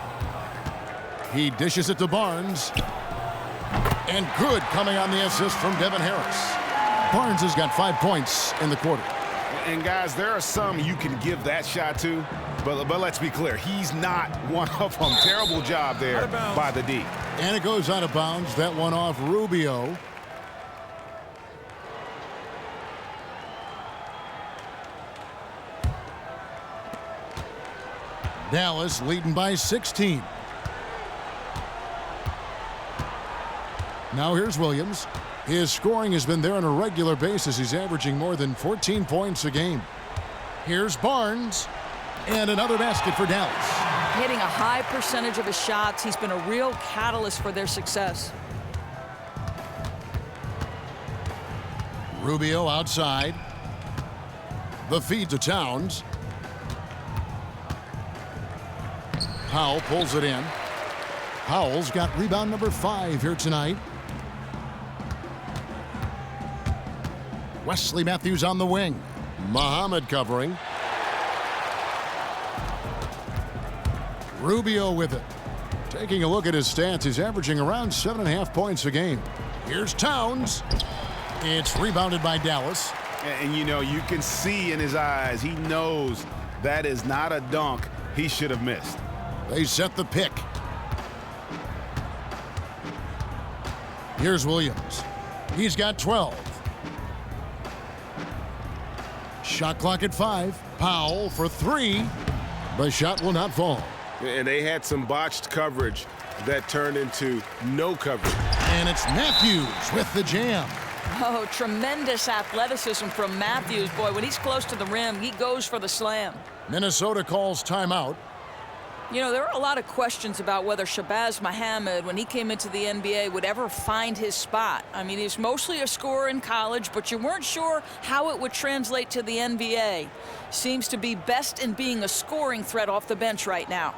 He dishes it to Barnes. And good coming on the assist from Devin Harris. Barnes has got 5 points in the quarter. And guys, there are some you can give that shot to, but let's be clear, he's not one of them. Terrible job there by the D. And it goes out of bounds. That one off Rubio. Dallas leading by 16. Now here's Williams. His scoring has been there on a regular basis. He's averaging more than 14 points a game. Here's Barnes. And another basket for Dallas. Hitting a high percentage of his shots. He's been a real catalyst for their success. Rubio outside. The feed to Towns. Powell pulls it in. Powell's got rebound number 5 here tonight. Wesley Matthews on the wing. Muhammad covering. Rubio with it. Taking a look at his stats, he's averaging around 7.5 points a game. Here's Towns. It's rebounded by Dallas. And you know, you can see in his eyes, he knows that is not a dunk he should have missed. They set the pick. Here's Williams. He's got 12. Shot clock at 5. Powell for 3. The shot will not fall. And they had some botched coverage that turned into no coverage. And it's Matthews with the jam. Oh, tremendous athleticism from Matthews. Boy, when he's close to the rim, he goes for the slam. Minnesota calls timeout. You know, there are a lot of questions about whether Shabazz Muhammad, when he came into the NBA, would ever find his spot. I mean, he's mostly a scorer in college, but you weren't sure how it would translate to the NBA. Seems to be best in being a scoring threat off the bench right now.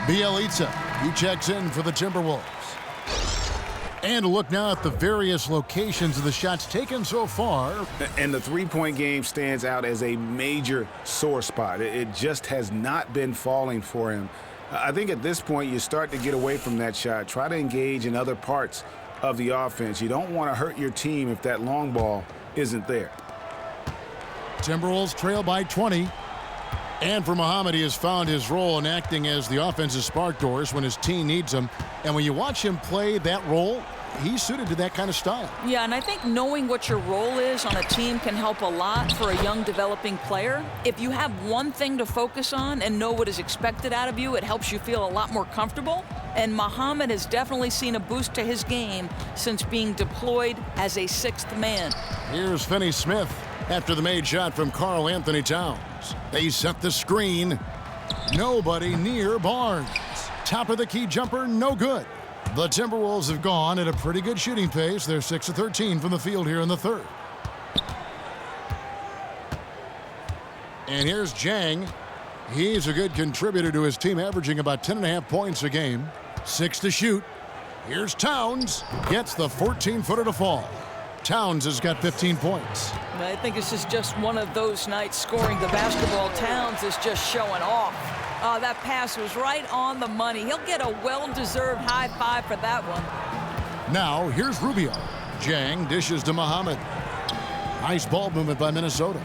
Bielitsa, he checks in for the Timberwolves. And a look now at the various locations of the shots taken so far. And the three-point game stands out as a major sore spot. It just has not been falling for him. I think at this point you start to get away from that shot. Try to engage in other parts of the offense. You don't want to hurt your team if that long ball isn't there. Timberwolves trail by 20. And for Muhammad, he has found his role in acting as the offensive spark doors when his team needs him. And when you watch him play that role, he's suited to that kind of style. Yeah, and I think knowing what your role is on a team can help a lot for a young developing player. If you have one thing to focus on and know what is expected out of you, it helps you feel a lot more comfortable. And Muhammad has definitely seen a boost to his game since being deployed as a sixth man. Here's Finney-Smith after the made shot from Karl Anthony Towns. They set the screen. Nobody near Barnes. Top of the key jumper, no good. The Timberwolves have gone at a pretty good shooting pace. They're 6 of 13 from the field here in the third. And here's Jang. He's a good contributor to his team, averaging about 10.5 points a game. 6 to shoot. Here's Towns. Gets the 14-footer to fall. Towns has got 15 points. I think this is just one of those nights scoring the basketball. Towns is just showing off. That pass was right on the money. He'll get a well-deserved high five for that one. Now, here's Rubio. Jang dishes to Muhammad. Nice ball movement by Minnesota.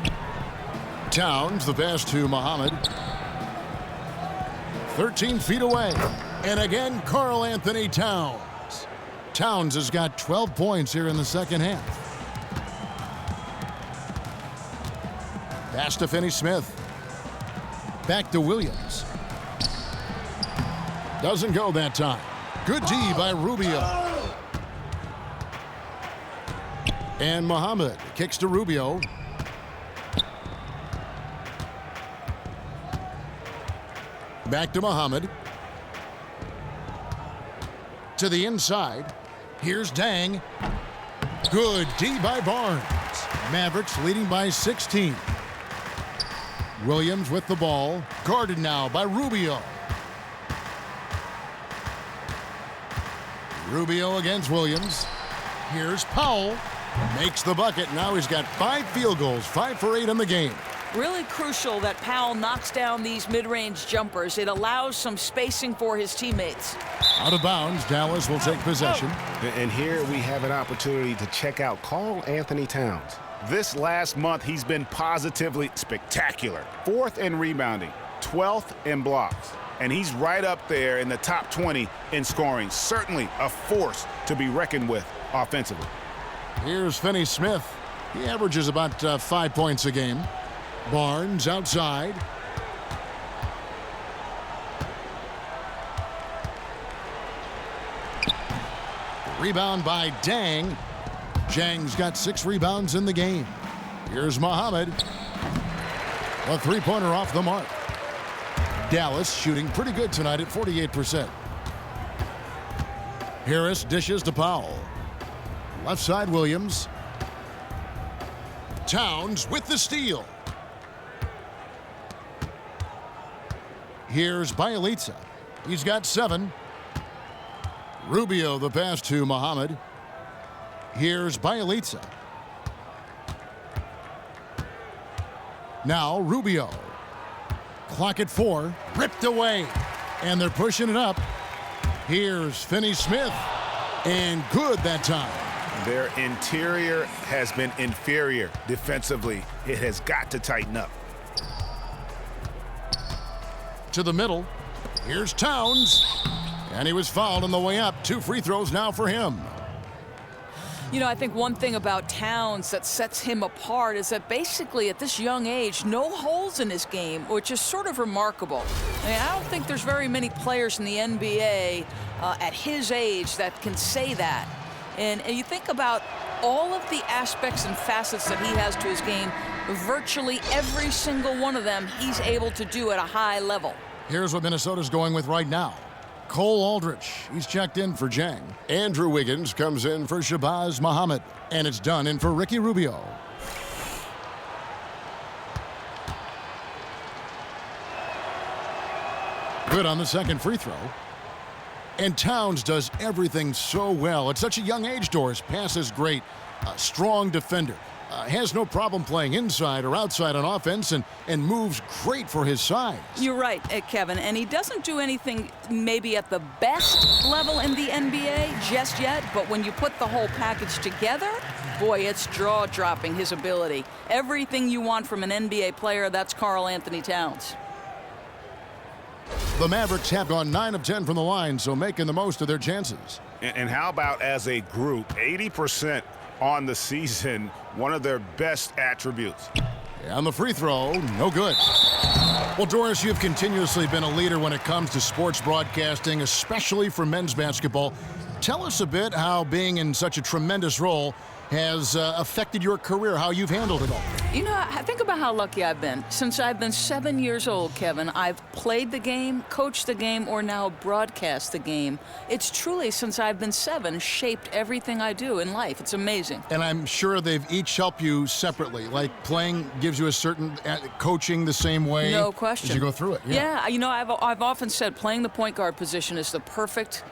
Towns, the pass to Muhammad. 13 feet away. And again, Karl Anthony Towns. Towns has got 12 points here in the second half. Pass to Finney-Smith. Back to Williams. Doesn't go that time. Good D by Rubio. And Muhammad kicks to Rubio. Back to Muhammad. To the inside. Here's Dang. Good D by Barnes. Mavericks leading by 16. Williams with the ball. Guarded now by Rubio. Rubio against Williams. Here's Powell. Makes the bucket. Now he's got 5 field goals, 5 for 8 in the game. Really crucial that Powell knocks down these mid-range jumpers. It allows some spacing for his teammates. Out of bounds, Dallas will take possession. And here we have an opportunity to check out Karl Anthony Towns. This last month, he's been positively spectacular. 4th in rebounding, 12th in blocks. And he's right up there in the top 20 in scoring. Certainly a force to be reckoned with offensively. Here's Finney-Smith. He averages about 5 points a game. Barnes outside. Rebound by Dang. Jang's got 6 rebounds in the game. Here's Muhammad. A three-pointer off the mark. Dallas shooting pretty good tonight at 48%. Harris dishes to Powell. Left side, Williams. Towns with the steal. Here's Bielitsa. He's got 7. Rubio the pass to Muhammad. Here's Bielitsa. Now Rubio. Clock at 4. Ripped away. And they're pushing it up. Here's Finney-Smith. And good that time. Their interior has been inferior defensively. It has got to tighten up. To the middle. Here's Towns. And he was fouled on the way up. 2 free throws now for him. You know, I think one thing about Towns that sets him apart is that basically at this young age, no holes in his game, which is sort of remarkable. I mean, I don't think there's very many players in the NBA at his age that can say that. And you think about all of the aspects and facets that he has to his game, virtually every single one of them he's able to do at a high level. Here's what Minnesota's going with right now. Cole Aldrich, he's checked in for Jang. Andrew Wiggins comes in for Shabazz Muhammad. And it's done in for Ricky Rubio. Good on the second free throw. And Towns does everything so well. At such a young age, Doris. Pass is great. Strong defender. Has no problem playing inside or outside on offense and moves great for his size. You're right, Kevin. And he doesn't do anything maybe at the best level in the NBA just yet. But when you put the whole package together, boy, it's jaw-dropping, his ability. Everything you want from an NBA player, that's Karl Anthony Towns. The Mavericks have gone 9 of 10 from the line, so making the most of their chances. And how about as a group, 80% on the season, one of their best attributes. And the free throw, no good. Well, Doris, you've continuously been a leader when it comes to sports broadcasting, especially for men's basketball. Tell us a bit how being in such a tremendous role has affected your career, how you've handled it all. You know, think about how lucky I've been. Since I've been 7 years old, Kevin, I've played the game, coached the game, or now broadcast the game. It's truly, since I've been 7, shaped everything I do in life. It's amazing. And I'm sure they've each helped you separately. Like playing gives you a certain coaching the same way. No question. As you go through it. Yeah, you know, I've often said playing the point guard position is the perfect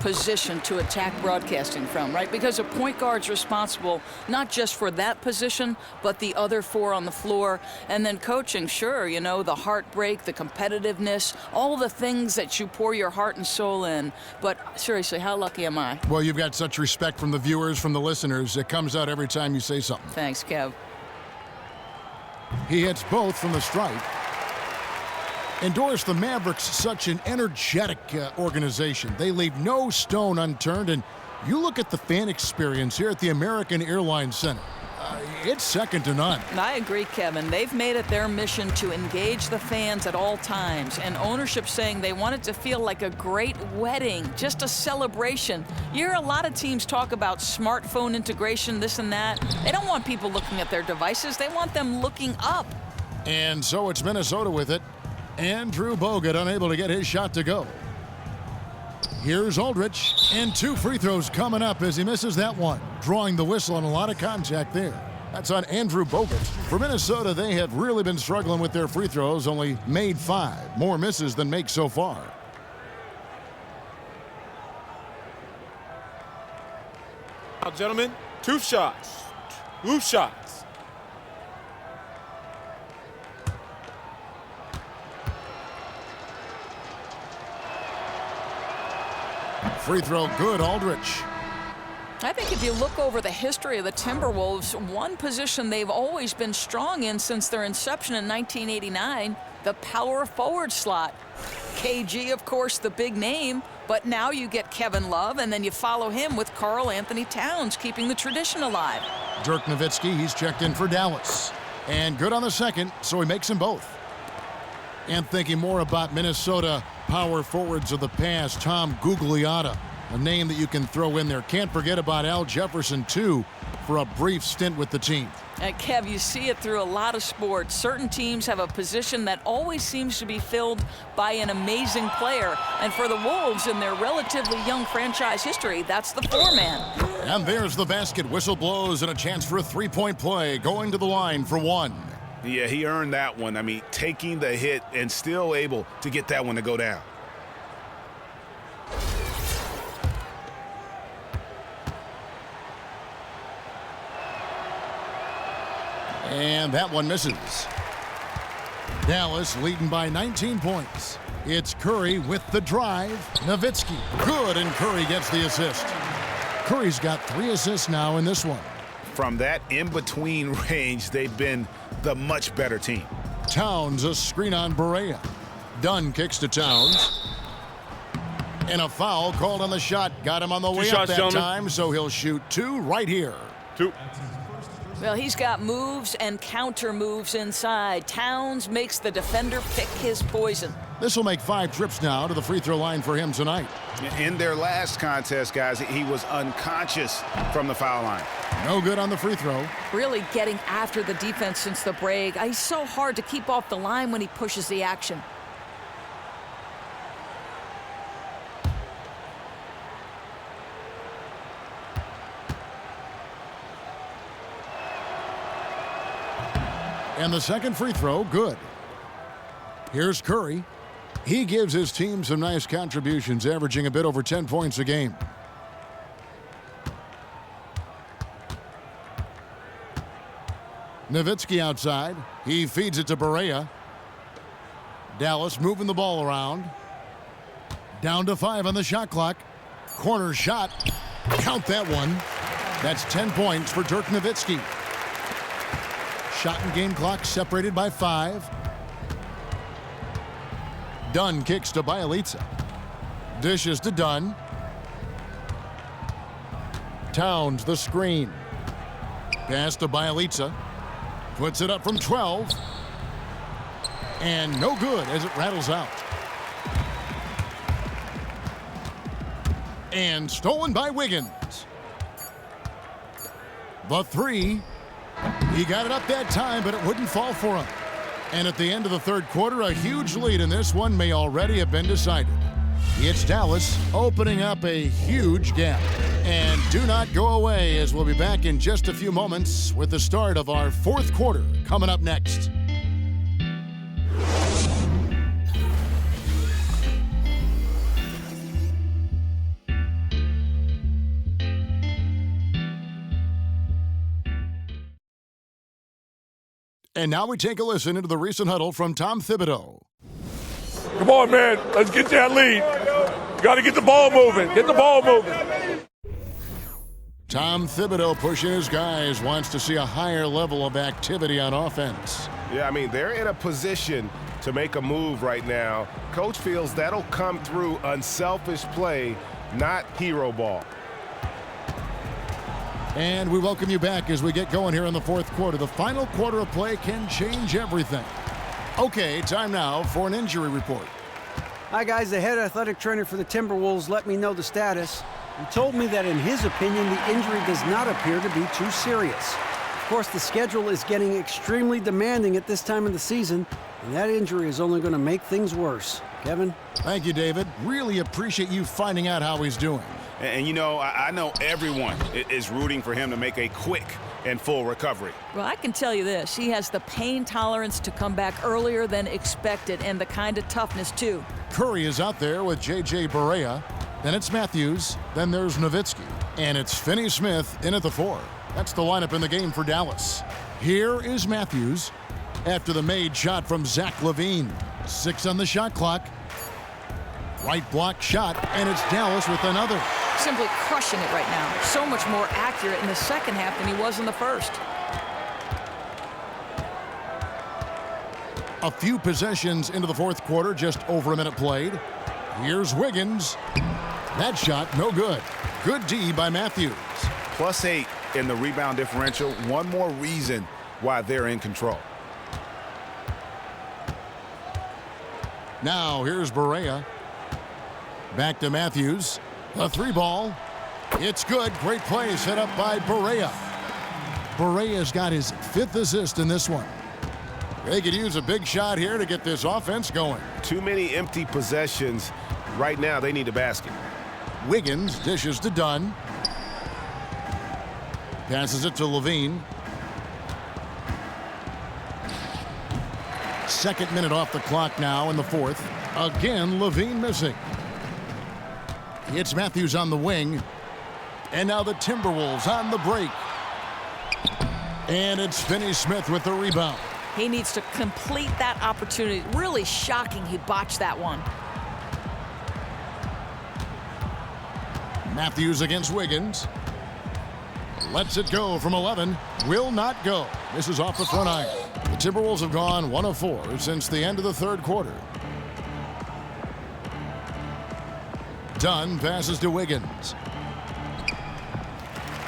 position to attack broadcasting from, right? Because a point guard's responsible not just for that position, but the other 4 on the floor. And then coaching, sure, you know, the heartbreak, the competitiveness, all the things that you pour your heart and soul in. But seriously, how lucky am I? Well, you've got such respect from the viewers, from the listeners. It comes out every time you say something. Thanks, Kev. He hits both from the stripe. And Doris, the Mavericks, such an energetic organization. They leave no stone unturned. And you look at the fan experience here at the American Airlines Center. It's second to none. I agree, Kevin. They've made it their mission to engage the fans at all times. And ownership saying they want it to feel like a great wedding, just a celebration. You hear a lot of teams talk about smartphone integration, this and that. They don't want people looking at their devices. They want them looking up. And so it's Minnesota with it. Andrew Bogut unable to get his shot to go. Here's Aldridge, and 2 free throws coming up as he misses that one, drawing the whistle and a lot of contact there. That's on Andrew Bogut. For Minnesota, they have really been struggling with their free throws, only made 5. More misses than makes so far. Now, gentlemen, 2 shots. 2 shots. Free throw good, Aldridge. I think if you look over the history of the Timberwolves, one position they've always been strong in since their inception in 1989, the power forward slot. KG, of course, the big name, but now you get Kevin Love, and then you follow him with Karl Anthony Towns, keeping the tradition alive. Dirk Nowitzki, he's checked in for Dallas. And good on the second, so he makes them both. And thinking more about Minnesota power forwards of the past, Tom Gugliotta, a name that you can throw in there. Can't forget about Al Jefferson, too, for a brief stint with the team. And Kev, you see it through a lot of sports. Certain teams have a position that always seems to be filled by an amazing player. And for the Wolves, in their relatively young franchise history, that's the 4-man. And there's the basket. Whistle blows and a chance for a 3-point play, going to the line for 1. Yeah, he earned that one. I mean, taking the hit and still able to get that one to go down. And that one misses. Dallas leading by 19 points. It's Curry with the drive. Nowitzki, good, and Curry gets the assist. Curry's got 3 assists now in this one. From that in-between range, they've been the much better team. Towns, a screen on Barea. Dunn kicks to Towns. And a foul called on the shot. Got him on the way up that time, so he'll shoot 2 right here. 2. Well, he's got moves and counter moves inside. Towns makes the defender pick his poison. This will make 5 trips now to the free throw line for him tonight. In their last contest, guys, he was unconscious from the foul line. No good on the free throw. Really getting after the defense since the break. He's so hard to keep off the line when he pushes the action. And the second free throw, good. Here's Curry. He gives his team some nice contributions, averaging a bit over 10 points a game. Nowitzki outside. He feeds it to Barea. Dallas moving the ball around. Down to 5 on the shot clock. Corner shot. Count that one. That's 10 points for Dirk Nowitzki. Shot and game clock separated by 5. Dunn kicks to Bjelica. Dishes to Dunn. Towns the screen. Pass to Bjelica. Puts it up from 12. And no good as it rattles out. And stolen by Wiggins. The 3. He got it up that time, but it wouldn't fall for him. And at the end of the third quarter, a huge lead in this one may already have been decided. It's Dallas opening up a huge gap. And do not go away, as we'll be back in just a few moments with the start of our fourth quarter coming up next. And now we take a listen into the recent huddle from Tom Thibodeau. Come on, man. Let's get that lead. Got to get the ball moving. Get the ball moving. Tom Thibodeau pushing his guys, wants to see a higher level of activity on offense. Yeah, I mean, they're in a position to make a move right now. Coach feels that'll come through unselfish play, not hero ball. And we welcome you back as we get going here in the fourth quarter. The final quarter of play can change everything. Okay, time now for an injury report. Hi, guys. The head athletic trainer for the Timberwolves let me know the status. He told me that in his opinion, the injury does not appear to be too serious. Of course, the schedule is getting extremely demanding at this time of the season, and that injury is only going to make things worse. Kevin? Thank you, David. Really appreciate you finding out how he's doing. And you know, I know everyone is rooting for him to make a quick and full recovery. Well, I can tell you this. He has the pain tolerance to come back earlier than expected, and the kind of toughness, too. Curry is out there with J.J. Barea. Then it's Matthews. Then there's Nowitzki. And it's Finney-Smith in at the 4. That's the lineup in the game for Dallas. Here is Matthews after the made shot from Zach LaVine. 6 on the shot clock. Right block shot, and it's Dallas with another. Simply crushing it right now. So much more accurate in the second half than he was in the first. A few possessions into the fourth quarter, just over a minute played. Here's Wiggins. That shot, no good. Good D by Matthews. +8 in the rebound differential. One more reason why they're in control. Now here's Barea. Back to Matthews. A 3-ball. It's good. Great play set up by Barea. Barea's got his 5th assist in this one. They could use a big shot here to get this offense going. Too many empty possessions. Right now, they need a basket. Wiggins dishes to Dunn. Passes it to LaVine. Second minute off the clock now in the fourth. Again, LaVine missing. It's Matthews on the wing. And now the Timberwolves on the break. And it's Finney-Smith with the rebound. He needs to complete that opportunity. Really shocking he botched that one. Matthews against Wiggins. Lets it go from 11. Will not go. This is off the front iron. The Timberwolves have gone 1 of 4 since the end of the third quarter. Dunn passes to Wiggins.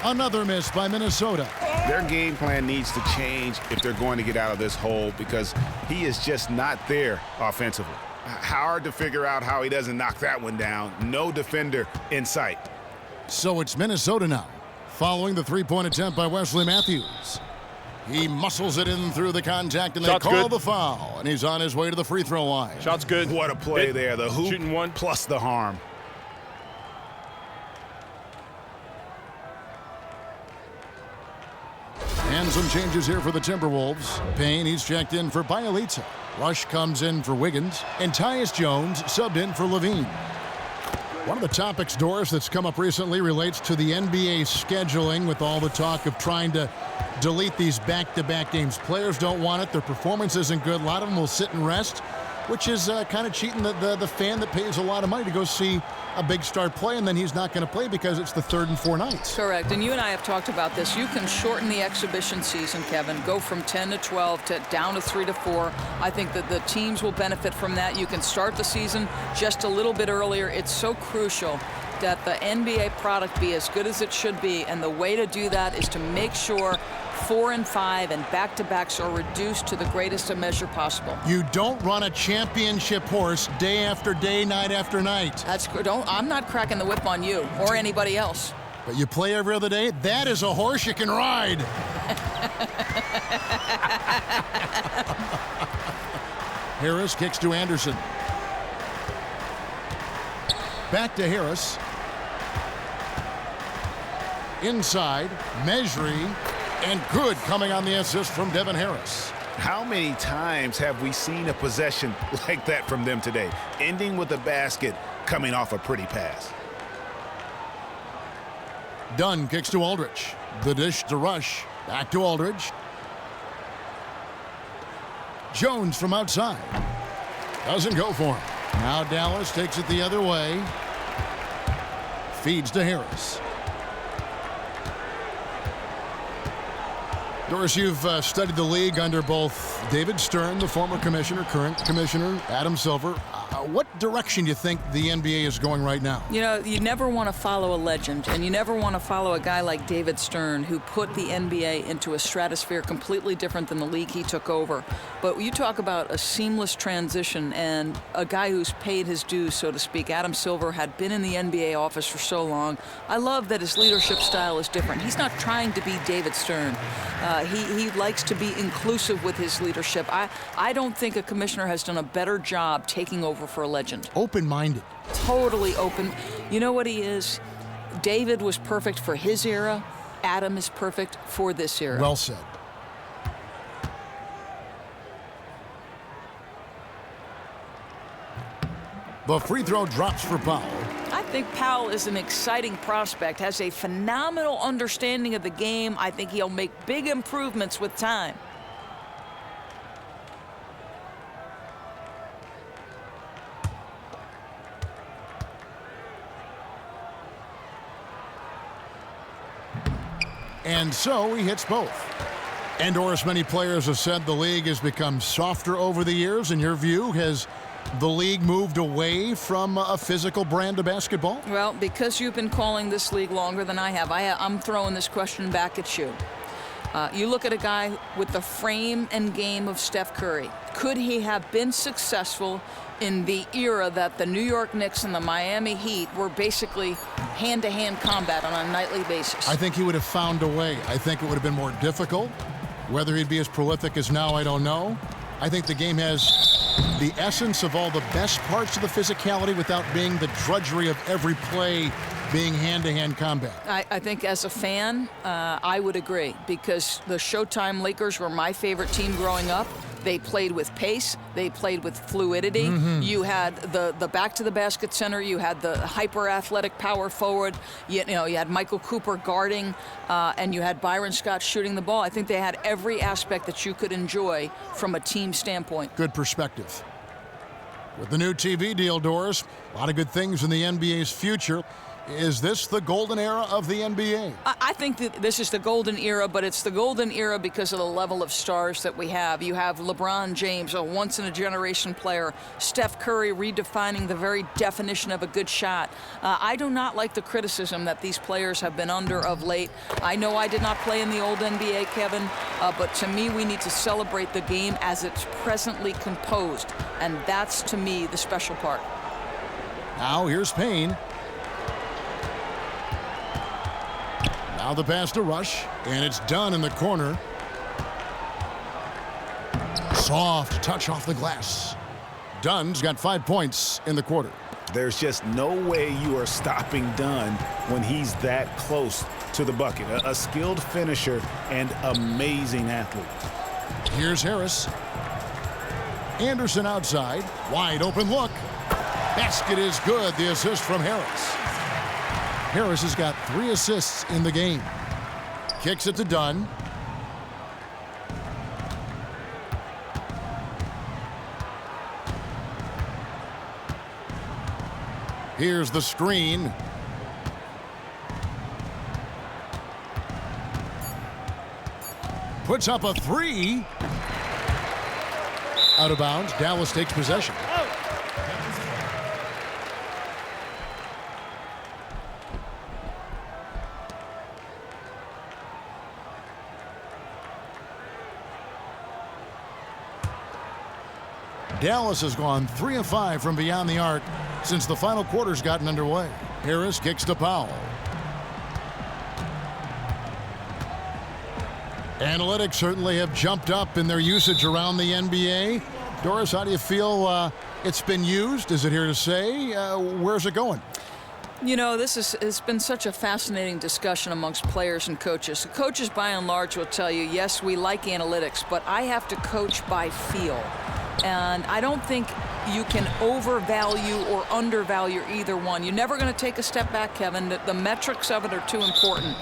Another miss by Minnesota. Their game plan needs to change if they're going to get out of this hole because he is just not there offensively. Hard to figure out how he doesn't knock that one down. No defender in sight. So it's Minnesota now, following the three-point attempt by Wesley Matthews. He muscles it in through the contact, and they call the foul, and he's on his way to the free throw line. Shot's good. What a play there. The hoop shooting one plus the harm. And some changes here for the Timberwolves. Payne, he's checked in for Bjelica. Rush comes in for Wiggins, and Tyus Jones subbed in for Levine. One of the topics, Doris, that's come up recently relates to the NBA scheduling with all the talk of trying to delete these back-to-back games. Players don't want it. Their performance isn't good. A lot of them will sit and rest, which is kind of cheating the fan that pays a lot of money to go see a big star play, and then he's not going to play because it's the 3rd and 4 nights. Correct, and you and I have talked about this. You can shorten the exhibition season, Kevin, go from 10 to 12 to down to 3 to 4. I think that the teams will benefit from that. You can start the season just a little bit earlier. It's so crucial that the NBA product be as good as it should be, and the way to do that is to make sure 4 and 5 and back-to-backs are reduced to the greatest measure possible. You don't run a championship horse day after day, night after night. I'm not cracking the whip on you or anybody else. But you play every other day? That is a horse you can ride. Harris kicks to Anderson. Back to Harris. Inside, measuring, and good coming on the assist from Devin Harris. How many times have we seen a possession like that from them today, ending with a basket coming off a pretty pass? Dunn kicks to Aldridge. The dish to Rush. Back to Aldridge. Jones from outside. Doesn't go for him. Now Dallas takes it the other way. Feeds to Harris. Doris, you've studied the league under both David Stern, the former commissioner, current commissioner, Adam Silver. What direction do you think the NBA is going right now? You know, you never want to follow a legend, and you never want to follow a guy like David Stern, who put the NBA into a stratosphere completely different than the league he took over. But you talk about a seamless transition and a guy who's paid his dues, so to speak. Adam Silver had been in the NBA office for so long. I love that his leadership style is different. He's not trying to be David Stern. He likes to be inclusive with his leadership. I don't think a commissioner has done a better job taking over for a legend. Open-minded. Totally open. You know what he is? David was perfect for his era. Adam is perfect for this era. Well said. The free throw drops for Powell. I think Powell is an exciting prospect, has a phenomenal understanding of the game. I think he'll make big improvements with time. And so he hits both. And Doris, many players have said the league has become softer over the years. In your view, has the league moved away from a physical brand of basketball? Well, because you've been calling this league longer than I have, I'm throwing this question back at you. You look at a guy with the frame and game of Steph Curry. Could he have been successful in the era that the New York Knicks and the Miami Heat were basically hand-to-hand combat on a nightly basis? I think he would have found a way. I think it would have been more difficult. Whether he'd be as prolific as now, I don't know. I think the game has the essence of all the best parts of the physicality without being the drudgery of every play being hand-to-hand combat. I think as a fan, I would agree, because the Showtime Lakers were my favorite team growing up. They played with pace. They played with fluidity. Mm-hmm. You had the back-to-the-basket center. You had the hyper-athletic power forward. You had Michael Cooper guarding, and you had Byron Scott shooting the ball. I think they had every aspect that you could enjoy from a team standpoint. Good perspective. With the new TV deal, Doris, a lot of good things in the NBA's future. Is this the golden era of the NBA? I think that this is the golden era, but it's the golden era because of the level of stars that we have. You have LeBron James, a once-in-a-generation player. Steph Curry redefining the very definition of a good shot. I do not like the criticism that these players have been under of late. I know I did not play in the old NBA, Kevin, but to me, we need to celebrate the game as it's presently composed, and that's, to me, the special part. Now here's Payne. Now the pass to Rush, and it's done in the corner. Soft touch off the glass. Dunn's got 5 points in the quarter. There's just no way you are stopping Dunn when he's that close to the bucket. A skilled finisher and amazing athlete. Here's Harris. Anderson outside. Wide open look. Basket is good. The assist from Harris. Harris has got 3 assists in the game. Kicks it to Dunn. Here's the screen. Puts up a 3. Out of bounds. Dallas takes possession. Dallas has gone 3 of 5 from beyond the arc since the final quarter's gotten underway. Harris kicks to Powell. Analytics certainly have jumped up in their usage around the NBA. Doris, how do you feel it's been used? Is it here to say? Where's it going? You know, it's been such a fascinating discussion amongst players and coaches. The coaches, by and large, will tell you, yes, we like analytics, but I have to coach by feel. And I don't think you can overvalue or undervalue either one. You're never going to take a step back, Kevin. The metrics of it are too important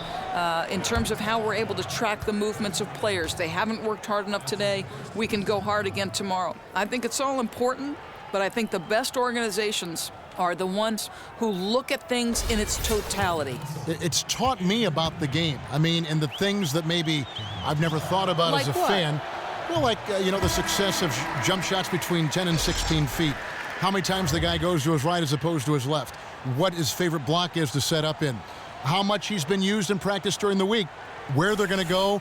in terms of how we're able to track the movements of players. They haven't worked hard enough today. We can go hard again tomorrow. I think it's all important, but I think the best organizations are the ones who look at things in its totality. It's taught me about the game. I mean, and the things that maybe I've never thought about like as a what? fan. Well, like, the success of jump shots between 10 and 16 feet. How many times the guy goes to his right as opposed to his left. What his favorite block is to set up in. How much he's been used in practice during the week. Where they're going to go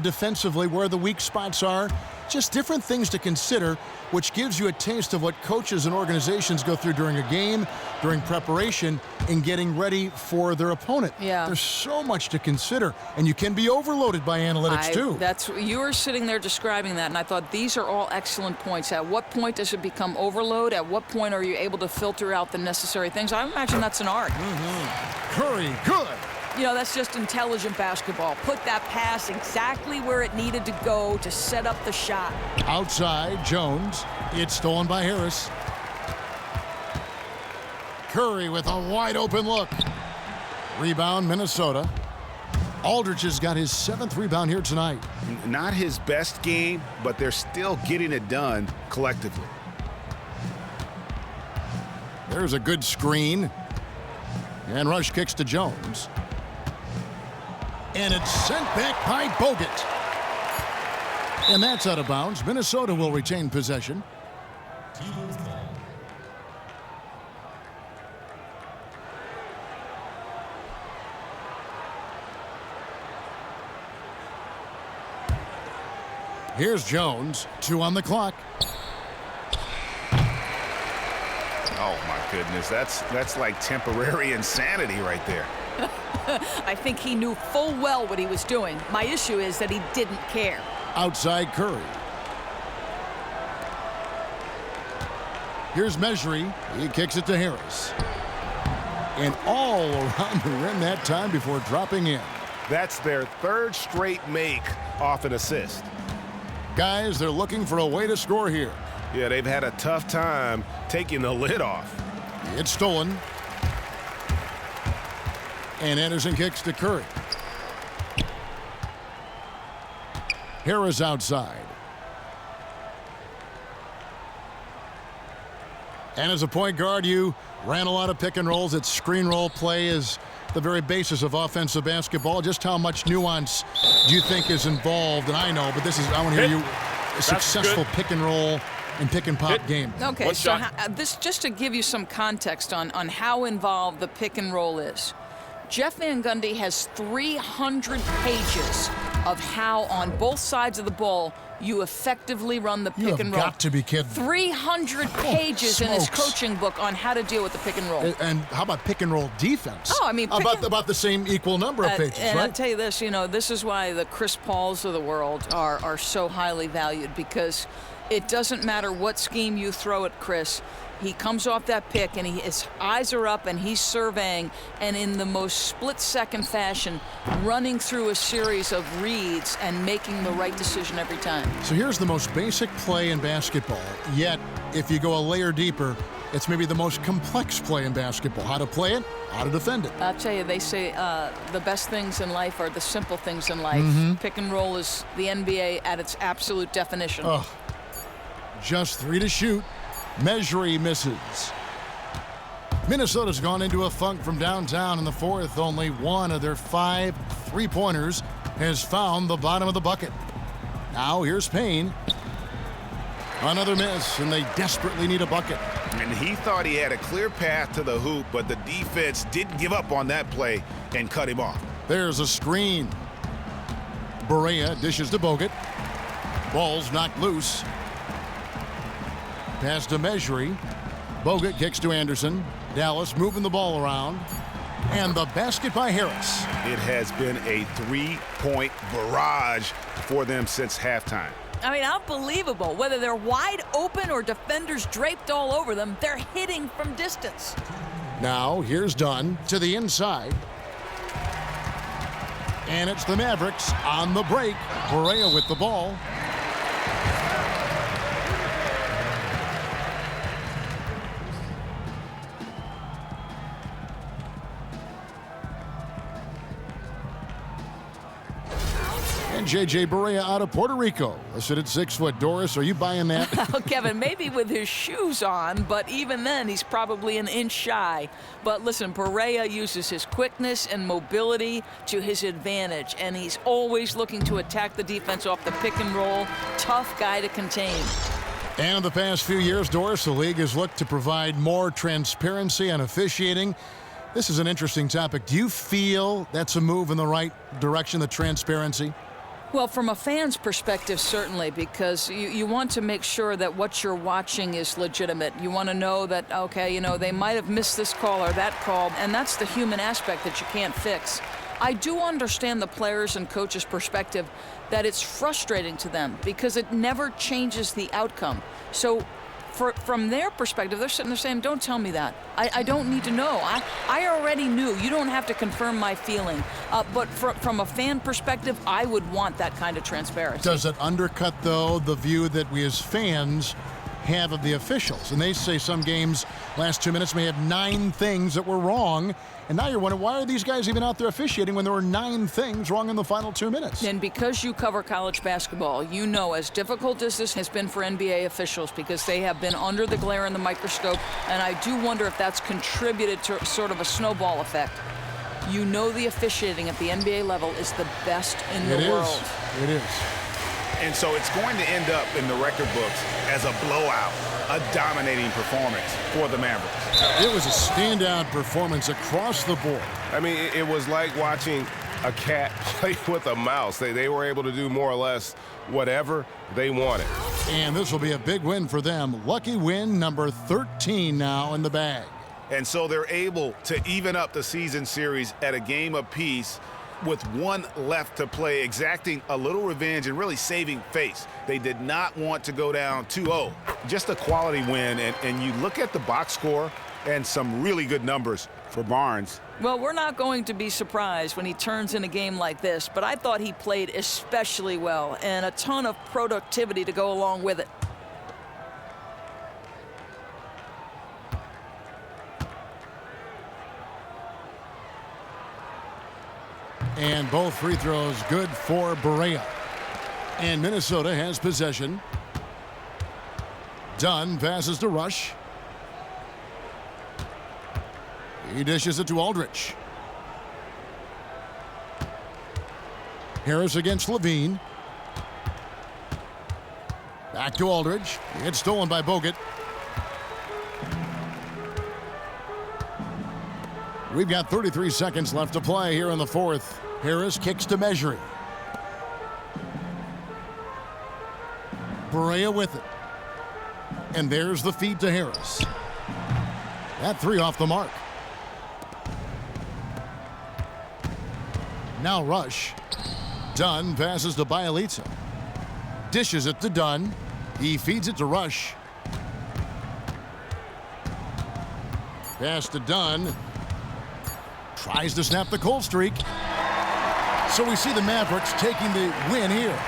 defensively, where the weak spots are. Just different things to consider, which gives you a taste of what coaches and organizations go through during a game, during preparation, and getting ready for their opponent. Yeah. There's so much to consider, and you can be overloaded by analytics too. You were sitting there describing that, and I thought these are all excellent points. At what point does it become overload? At what point are you able to filter out the necessary things? I imagine that's an art. Curry, good. You know, that's just intelligent basketball. Put that pass exactly where it needed to go to set up the shot. Outside, Jones. It's stolen by Harris. Curry with a wide open look. Rebound, Minnesota. Aldridge has got his 7th rebound here tonight. Not his best game, but they're still getting it done collectively. There's a good screen. And Rush kicks to Jones. And it's sent back by Bogut. And that's out of bounds. Minnesota will retain possession. Here's Jones. 2 on the clock. Oh, my goodness. That's like temporary insanity right there. I think he knew full well what he was doing. My issue is that he didn't care. Outside Curry. Here's Mejri. He kicks it to Harris. And all around the rim that time before dropping in. That's their 3rd straight make off an assist. Guys, they're looking for a way to score here. Yeah, they've had a tough time taking the lid off. It's stolen. And Anderson kicks to Curry. Harris outside. And as a point guard, you ran a lot of pick and rolls. Its screen roll play is the very basis of offensive basketball. Just how much nuance do you think is involved? And I know, but I want to hear you. A successful pick and roll and pick and pop game. Okay, so this just to give you some context on how involved the pick and roll is. Jeff Van Gundy has 300 pages of how, on both sides of the ball, you effectively run the pick and roll. You have got to be kidding. 300 pages in his coaching book on how to deal with the pick and roll. And how about pick and roll defense? Oh, I mean, about the same equal number of pages, and right? I'll tell you this, this is why the Chris Pauls of the world are so highly valued, because It doesn't matter what scheme you throw at Chris. He comes off that pick, and his eyes are up, and he's surveying, and in the most split-second fashion, running through a series of reads and making the right decision every time. So here's the most basic play in basketball, yet if you go a layer deeper, it's maybe the most complex play in basketball. How to play it, how to defend it. I'll tell you, they say the best things in life are the simple things in life. Pick and roll is the NBA at its absolute definition. Just 3 to shoot. Measury misses. Minnesota's gone into a funk from downtown in the fourth. Only one of their 5 3-pointers has found the bottom of the bucket. Now here's Payne. Another miss, and they desperately need a bucket. And he thought he had a clear path to the hoop, but the defense didn't give up on that play and cut him off. There's a screen. Barea dishes to Bogut. Ball's knocked loose. Pass to Measury. Bogut kicks to Anderson. Dallas moving the ball around. And the basket by Harris. It has been a 3-point barrage for them since halftime. I mean, unbelievable. Whether they're wide open or defenders draped all over them, they're hitting from distance. Now here's Dunn to the inside. And it's the Mavericks on the break. Barea with the ball. And J.J. Barea out of Puerto Rico. Listed at 6 foot. Doris, are you buying that? Well, Kevin, maybe with his shoes on, but even then, he's probably an inch shy. But listen, Barea uses his quickness and mobility to his advantage, and he's always looking to attack the defense off the pick and roll. Tough guy to contain. And in the past few years, Doris, the league has looked to provide more transparency on officiating. This is an interesting topic. Do you feel that's a move in the right direction, the transparency? Well, from a fan's perspective, certainly, because you want to make sure that what you're watching is legitimate. You want to know that, okay, you know, they might have missed this call or that call, and that's the human aspect that you can't fix. I do understand the players' and coaches' perspective that it's frustrating to them because it never changes the outcome. So from their perspective, they're sitting there saying, don't tell me that. I don't need to know. I already knew. You don't have to confirm my feeling. But from a fan perspective, I would want that kind of transparency. Does it undercut, though, the view that we as fans have of the officials? And they say some games, last 2 minutes, may have 9 things that were wrong. And now you're wondering, why are these guys even out there officiating when there were 9 things wrong in the final 2 minutes? And because you cover college basketball, you know as difficult as this has been for NBA officials because they have been under the glare in the microscope, and I do wonder if that's contributed to sort of a snowball effect. You know the officiating at the NBA level is the best in the world. It is. And so it's going to end up in the record books as a blowout, a dominating performance for the Mavericks. It was a standout performance across the board. I mean, it was like watching a cat play with a mouse. They were able to do more or less whatever they wanted. And this will be a big win for them. Lucky win number 13 now in the bag. And so they're able to even up the season series at a game apiece with 1 left to play, exacting a little revenge and really saving face. They did not want to go down 2-0. Just a quality win, and you look at the box score and some really good numbers for Barnes. Well, we're not going to be surprised when he turns in a game like this, but I thought he played especially well and a ton of productivity to go along with it. And both free throws good for Barea. And Minnesota has possession. Dunn passes to Rush. He dishes it to Aldridge. Harris against Levine. Back to Aldridge. It's stolen by Bogut. We've got 33 seconds left to play here in the fourth. Harris kicks to Measury. Barea with it. And there's the feed to Harris. That 3 off the mark. Now Rush. Dunn passes to Bielitsa. Dishes it to Dunn. He feeds it to Rush. Pass to Dunn. Tries to snap the cold streak. So we see the Mavericks taking the win here.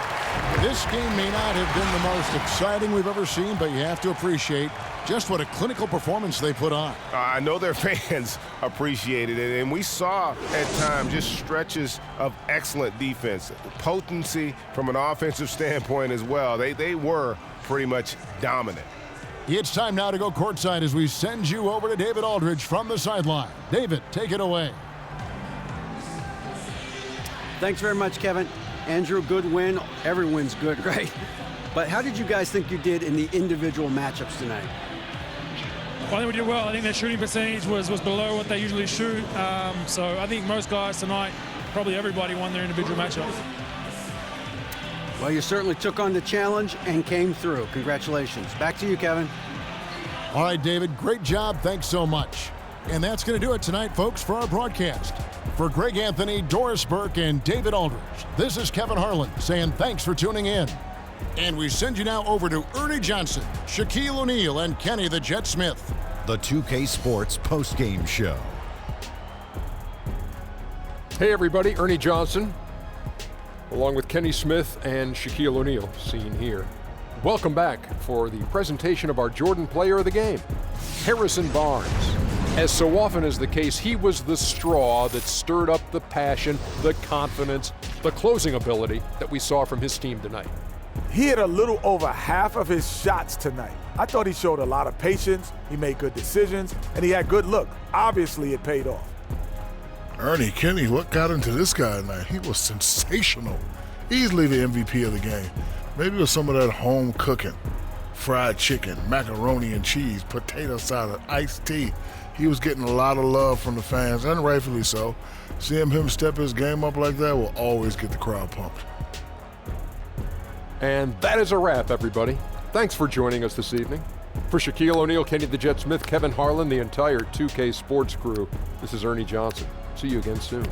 This game may not have been the most exciting we've ever seen, but you have to appreciate just what a clinical performance they put on. I know their fans appreciated it, and we saw at times just stretches of excellent defense. Potency from an offensive standpoint as well. They were pretty much dominant. It's time now to go courtside as we send you over to David Aldridge from the sideline. David, take it away. Thanks very much, Kevin. Andrew, good win. Every win's good, right? But how did you guys think you did in the individual matchups tonight? Well, I think we did well. I think their shooting percentage was below what they usually shoot. So I think most guys tonight, probably everybody won their individual matchups. Well, you certainly took on the challenge and came through. Congratulations. Back to you, Kevin. All right, David, great job. Thanks so much. And that's going to do it tonight, folks, for our broadcast. For Greg Anthony, Doris Burke, and David Aldridge, this is Kevin Harlan saying thanks for tuning in. And we send you now over to Ernie Johnson, Shaquille O'Neal, and Kenny the Jet Smith. The 2K Sports Postgame Show. Hey everybody, Ernie Johnson, along with Kenny Smith and Shaquille O'Neal, seen here. Welcome back for the presentation of our Jordan Player of the Game, Harrison Barnes. As so often is the case, he was the straw that stirred up the passion, the confidence, the closing ability that we saw from his team tonight. He hit a little over half of his shots tonight. I thought he showed a lot of patience, he made good decisions, and he had good look. Obviously, it paid off. Ernie, Kenny, what got into this guy tonight? He was sensational. Easily the MVP of the game. Maybe it was some of that home cooking. Fried chicken, macaroni and cheese, potato salad, iced tea. He was getting a lot of love from the fans, and rightfully so. Seeing him step his game up like that will always get the crowd pumped. And that is a wrap, everybody. Thanks for joining us this evening. For Shaquille O'Neal, Kenny the Jet Smith, Kevin Harlan, the entire 2K Sports crew, this is Ernie Johnson. See you again soon.